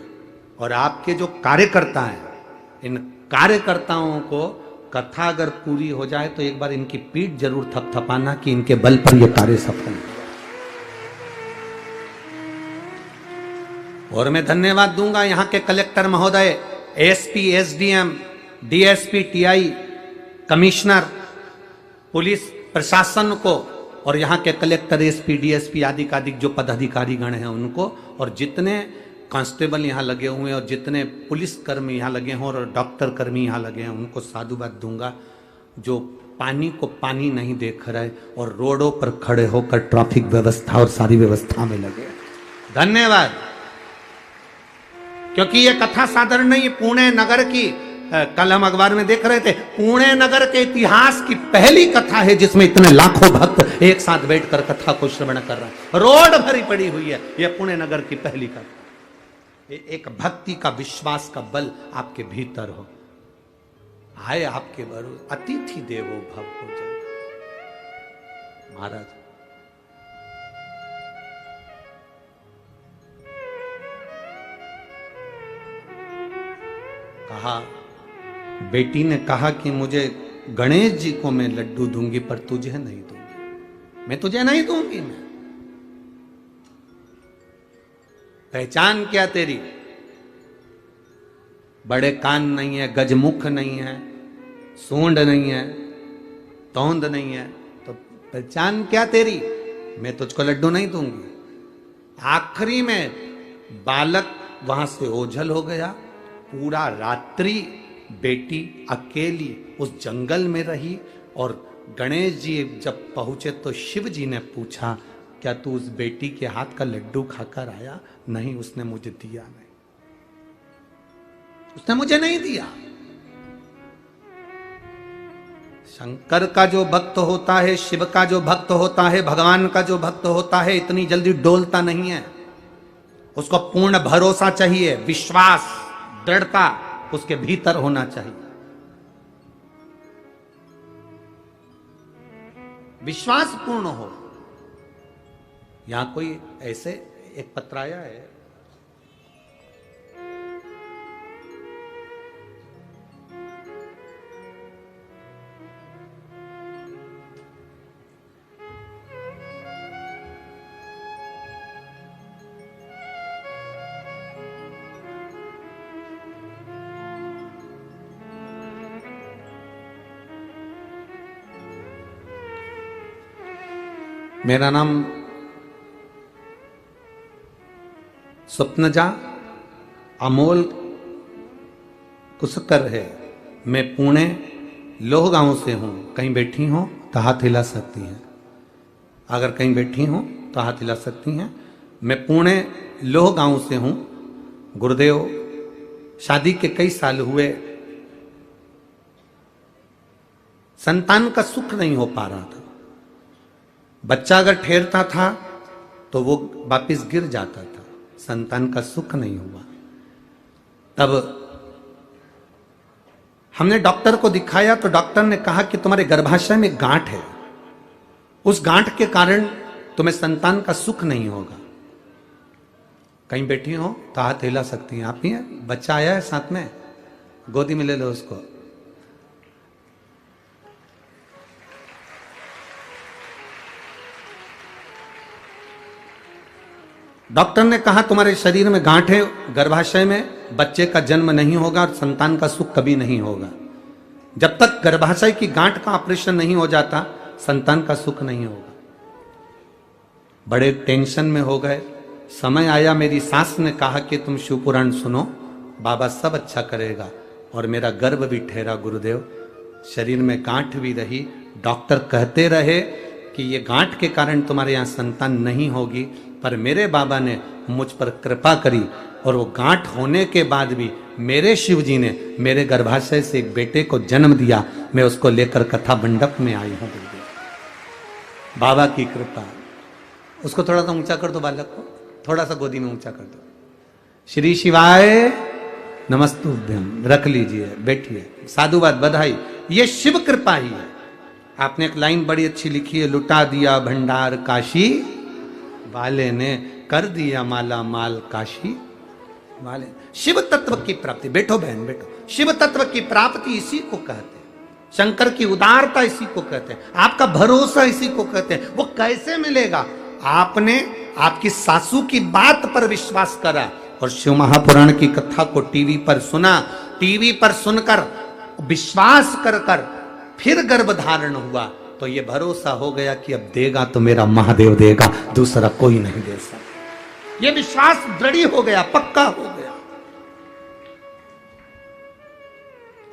और आपके जो कार्यकर्ता हैं, इन कार्यकर्ताओं को कथा अगर पूरी हो जाए तो एक बार इनकी पीठ जरूर थपथपाना कि इनके बल पर यह कार्य सफल है। और मैं धन्यवाद दूंगा यहाँ के कलेक्टर महोदय, SP, SDM, DSP, TI, commissioner, police प्रशासन को, और यहाँ के कलेक्टर, एसपी, डीएसपी आदि का जो पदाधिकारी गण हैं उनको, और जितने कांस्टेबल यहाँ लगे हुए हैं और जितने पुलिस कर्मी यहाँ लगे हैं और डॉक्टर कर्मी यहाँ लगे हैं, उनको साधुवाद दूंगा जो पानी को पानी नहीं देख रहे और रोडों पर खड़े होकर ट्रैफिक व्यवस्था और सारी व्यवस्था में लगे। धन्यवाद। क्योंकि ये कथा साधारण नहीं, पुणे नगर की, कल हम अखबार में देख रहे थे, पुणे नगर के इतिहास की पहली कथा है जिसमें इतने लाखों भक्त एक साथ बैठकर कथा को श्रवण कर रहे हैं। रोड भरी पड़ी हुई है, यह पुणे नगर की पहली कथा। एक भक्ति का, विश्वास का बल आपके भीतर हो, आए आपके भरोसे, अतिथि देवो भव हो जाए। महाराज कहा, बेटी ने कहा कि मुझे गणेश जी को मैं लड्डू दूंगी पर तुझे नहीं दूंगी, मैं तुझे नहीं दूंगी। मैं पहचान क्या तेरी? बड़े कान नहीं है, गजमुख नहीं है, सूंड नहीं है, तौंद नहीं है, तो पहचान क्या तेरी? मैं तुझको लड्डू नहीं दूंगी। आखिरी में बालक वहां से ओझल हो गया। पूरा रात्रि बेटी अकेली उस जंगल में रही। और गणेश जी जब पहुंचे तो शिव जी ने पूछा, क्या तू उस बेटी के हाथ का लड्डू खाकर आया? नहीं, उसने मुझे दिया नहीं, उसने मुझे नहीं दिया। शंकर का जो भक्त होता है, शिव का जो भक्त होता है, भगवान का जो भक्त होता है, इतनी जल्दी डोलता नहीं है। उसको पूर्ण भरोसा चाहिए, विश्वास, दृढ़ता उसके भीतर होना चाहिए। विश्वास पूर्ण हो। यहां कोई ऐसे एक पत्र आया है, मेरा नाम स्वप्नजा अमोल कुसकर है। मैं पुणे लोह गांव से हूं। कहीं बैठी हो तो हाथ हिला सकती हैं। अगर कहीं बैठी हो तो हाथ हिला सकती हैं। मैं पुणे लोह गांव से हूं। गुरुदेव, शादी के कई साल हुए, संतान का सुख नहीं हो पा रहा था। बच्चा अगर ठहरता था तो वो वापिस गिर जाता था, संतान का सुख नहीं हुआ। तब हमने डॉक्टर को दिखाया तो डॉक्टर ने कहा कि तुम्हारे गर्भाशय में गांठ है, उस गांठ के कारण तुम्हें संतान का सुख नहीं होगा। कहीं बैठी हो तो हाथ हिला सकती हैं। आप ही हैं? बच्चा आया है साथ में, गोदी में ले लो उसको। डॉक्टर ने कहा तुम्हारे शरीर में गांठ है, गर्भाशय में बच्चे का जन्म नहीं होगा और संतान का सुख कभी नहीं होगा। जब तक गर्भाशय की गांठ का ऑपरेशन नहीं हो जाता, संतान का सुख नहीं होगा। बड़े टेंशन में हो गए। समय आया, मेरी सास ने कहा कि तुम शिव पुराण सुनो, बाबा सब अच्छा करेगा। और मेरा गर्भ भी ठहरा गुरुदेव, शरीर में गांठ भी रही। डॉक्टर कहते रहे कि ये गांठ के कारण तुम्हारे यहाँ संतान नहीं होगी, पर मेरे बाबा ने मुझ पर कृपा करी और वो गांठ होने के बाद भी मेरे शिव जी ने मेरे गर्भाशय से एक बेटे को जन्म दिया। मैं उसको लेकर कथा मंडप में आई हूं। बाबा की कृपा। उसको थोड़ा सा ऊंचा कर दो, बालक को थोड़ा सा गोदी में ऊंचा कर दो। श्री शिवाय नमस्तुभ्यम। रख लीजिए, बैठिए। साधुवाद, बधाई। ये शिव कृपा ही है। आपने एक लाइन बड़ी अच्छी लिखी है, लुटा दिया भंडार काशी वाले ने, कर दिया माला माल काशी वाले। शिव तत्व की प्राप्ति, बैठो बहन बैठो, शिव तत्व की प्राप्ति इसी को कहते हैं। शंकर की उदारता इसी को कहते हैं। आपका भरोसा इसी को कहते हैं। वो कैसे मिलेगा? आपने आपकी सासू की बात पर विश्वास करा और शिव महापुराण की कथा को टीवी पर सुना। टीवी पर सुनकर विश्वास कर कर फिर गर्भ धारण हुआ तो ये भरोसा हो गया कि अब देगा तो मेरा महादेव देगा, दूसरा कोई नहीं दे सकता। ये विश्वास दृढ़ हो गया, पक्का हो गया।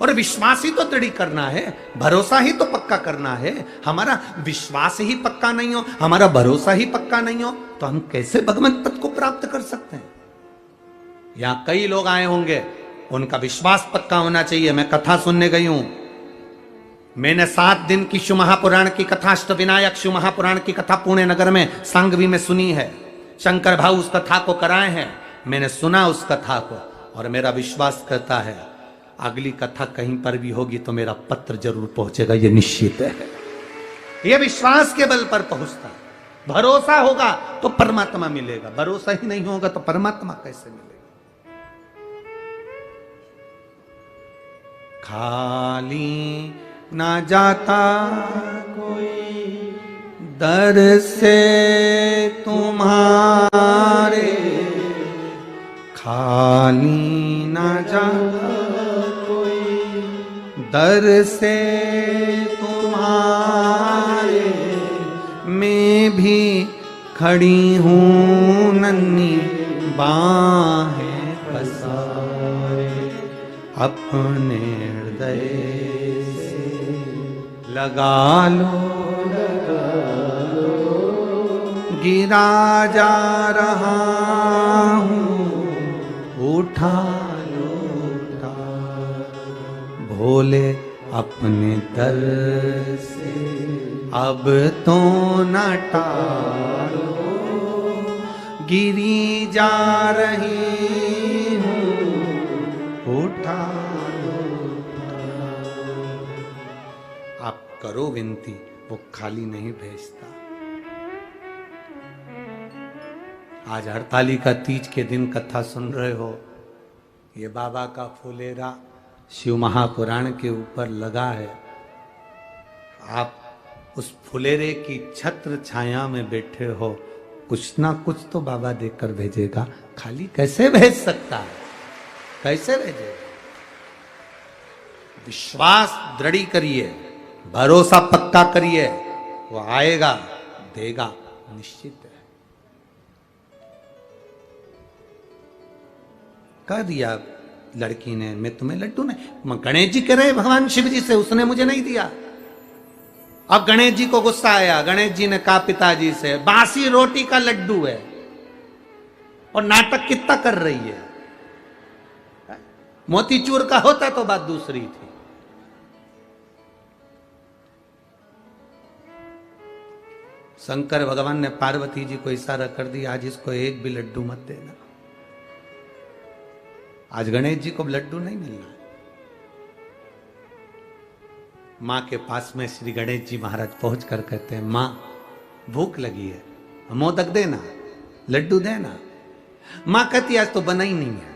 और विश्वास ही तो दृढ़ करना है, भरोसा ही तो पक्का करना है। हमारा विश्वास ही पक्का नहीं हो, हमारा भरोसा ही पक्का नहीं हो, तो हम कैसे भगवत पद को प्राप्त कर सकते हैं? यहां कई लोग आए होंगे, उनका विश्वास पक्का होना चाहिए। मैं कथा सुनने गई हूं, मैंने 7 दिन की शिव महापुराण की कथा, अष्टविनायक शिव महापुराण की कथा पुणे नगर में सांगवी में सुनी है। शंकर भाऊ उस कथा को कराए हैं। मैंने सुना उस कथा को और मेरा विश्वास करता है अगली कथा कहीं पर भी होगी तो मेरा पत्र जरूर पहुंचेगा, ये निश्चित है। ये विश्वास के बल पर पहुंचता है। भरोसा होगा तो परमात्मा मिलेगा, भरोसा ही नहीं होगा तो परमात्मा कैसे मिलेगा? खाली ना जाता कोई दर से तुम्हारे, खाली ना जाता कोई दर से तुम्हारे, मैं भी खड़ी हूँ नन्ही बाहें पसारे, अपने हृदय से लगा लो, गिरा जा रहा हूँ, उठा लो, उठा भोले अपने दर से अब तो न टालो, गिरी जा रही हूँ, उठा लो, आप करो विनती, वो खाली नहीं भेजता। आज हरतालिका तीज के दिन कथा सुन रहे हो, ये बाबा का फुलेरा शिव महापुराण के ऊपर लगा है। आप उस फुलेरे की छत्र छाया में बैठे हो, कुछ ना कुछ तो बाबा देकर भेजेगा, खाली कैसे भेज सकता है, कैसे भेजेगा? विश्वास दृढ़ करिए, भरोसा पक्का करिए, वो आएगा, देगा, निश्चित है। कह दिया लड़की ने, मैं तुम्हें लड्डू नहीं, गणेश जी कह रहे भगवान शिव जी से, उसने मुझे नहीं दिया। अब गणेश जी को गुस्सा आया, गणेश जी ने कहा पिताजी से, बासी रोटी का लड्डू है और नाटक कितना कर रही है, मोतीचूर का होता तो बात दूसरी थी। शंकर भगवान ने पार्वती जी को इशारा कर दिया, आज इसको एक भी लड्डू मत देना। आज गणेश जी को लड्डू नहीं मिलना। मां के पास में श्री गणेश जी महाराज पहुंच कर कहते हैं, मां भूख लगी है, मोदक देना, लड्डू देना। मां कहती आज तो बना ही नहीं है।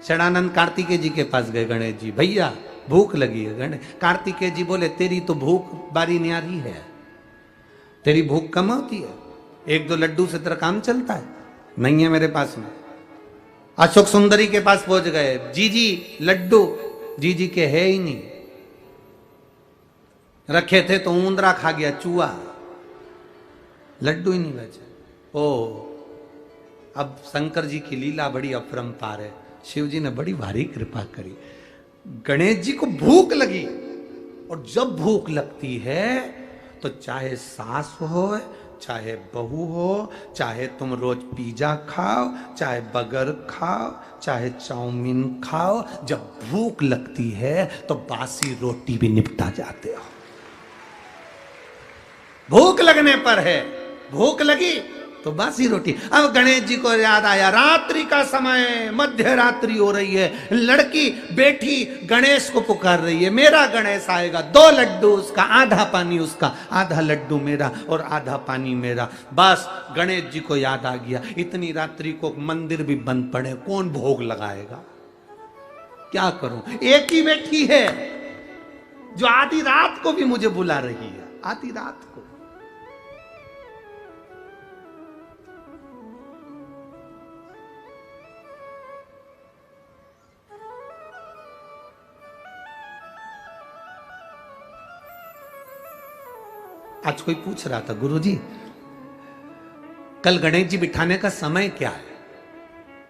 षडानंद कार्तिकेय जी के पास गए गणेश जी, भैया भूख लगी है। गणेश कार्तिकेय जी बोले, तेरी तो भूख बारी न्यारी है, तेरी भूख कम होती है, एक दो लड्डू से तेरा काम चलता है, नहीं है मेरे पास में। अशोक सुंदरी के पास पहुंच गए, जीजी लड्डू, जीजी के है ही नहीं, रखे थे तो ऊंदरा खा गया, चूहा, लड्डू ही नहीं बचे। ओ अब शंकर जी की लीला बड़ी अपरंपार है, शिव जी ने बड़ी भारी कृपा करी। गणेश जी को भूख लगी, और जब भूख लगती है तो चाहे सास हो, चाहे बहू हो, चाहे तुम रोज पिज्जा खाओ, चाहे बर्गर खाओ, चाहे चाउमीन खाओ, जब भूख लगती है तो बासी रोटी भी निपटा जाते हो। भूख लगने पर है, भूख लगी तो बासी रोटी। अब गणेश जी को याद आया, रात्रि का समय, मध्य रात्रि हो रही है, लड़की बेटी गणेश को पुकार रही है, मेरा गणेश आएगा, 2 लड्डू उसका, आधा पानी उसका, आधा लड्डू मेरा और आधा पानी मेरा। बस गणेश जी को याद आ गया, इतनी रात्रि को मंदिर भी बंद पड़े, कौन भोग लगाएगा, क्या करूं? एक ही बेटी है जो आधी रात को भी मुझे बुला रही है, आधी रात को। आज कोई पूछ रहा था, गुरुजी कल गणेश जी बिठाने का समय क्या है?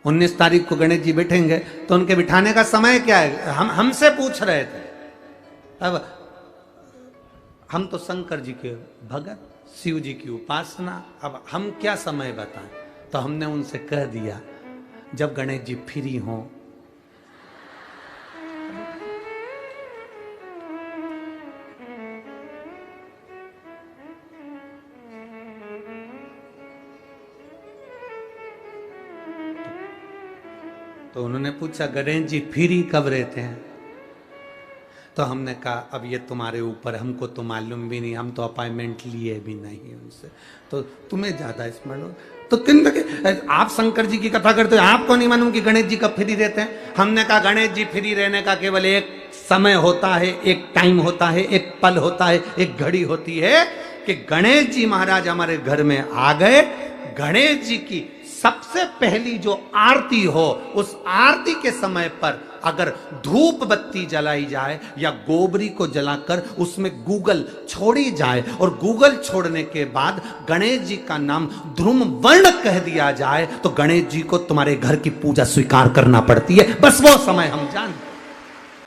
19 तारीख को गणेश जी बैठेंगे तो उनके बिठाने का समय क्या है? हमसे पूछ रहे थे। अब हम तो शंकर जी के भगत, शिव जी की उपासना, अब हम क्या समय बताएं? तो हमने उनसे कह दिया, जब गणेश जी फ्री हों, तो उन्होंने पूछा गणेश जी फ्री कब रहते हैं? तो हमने कहा अब ये तुम्हारे ऊपर, हमको तो मालूम भी नहीं, हम तो अपॉइंटमेंट लिए भी नहीं उनसे, तो तुम्हें ज्यादा स्मरण हो। तो किन आप शंकर जी की कथा करते हो, आपको नहीं मालूम कि गणेश जी कब फ्री रहते हैं? हमने कहा गणेश जी फ्री रहने का केवल एक समय होता है, एक टाइम होता है, एक पल होता है, एक घड़ी होती है कि गणेश जी महाराज हमारे घर में आ गए। गणेश जी की सबसे पहली जो आरती हो, उस आरती के समय पर अगर धूप बत्ती जलाई जाए या गोबरी को जलाकर उसमें गूगल छोड़ी जाए और गूगल छोड़ने के बाद गणेश जी का नाम ध्रुम वर्ण कह दिया जाए, तो गणेश जी को तुम्हारे घर की पूजा स्वीकार करना पड़ती है। बस वो समय हम जानते।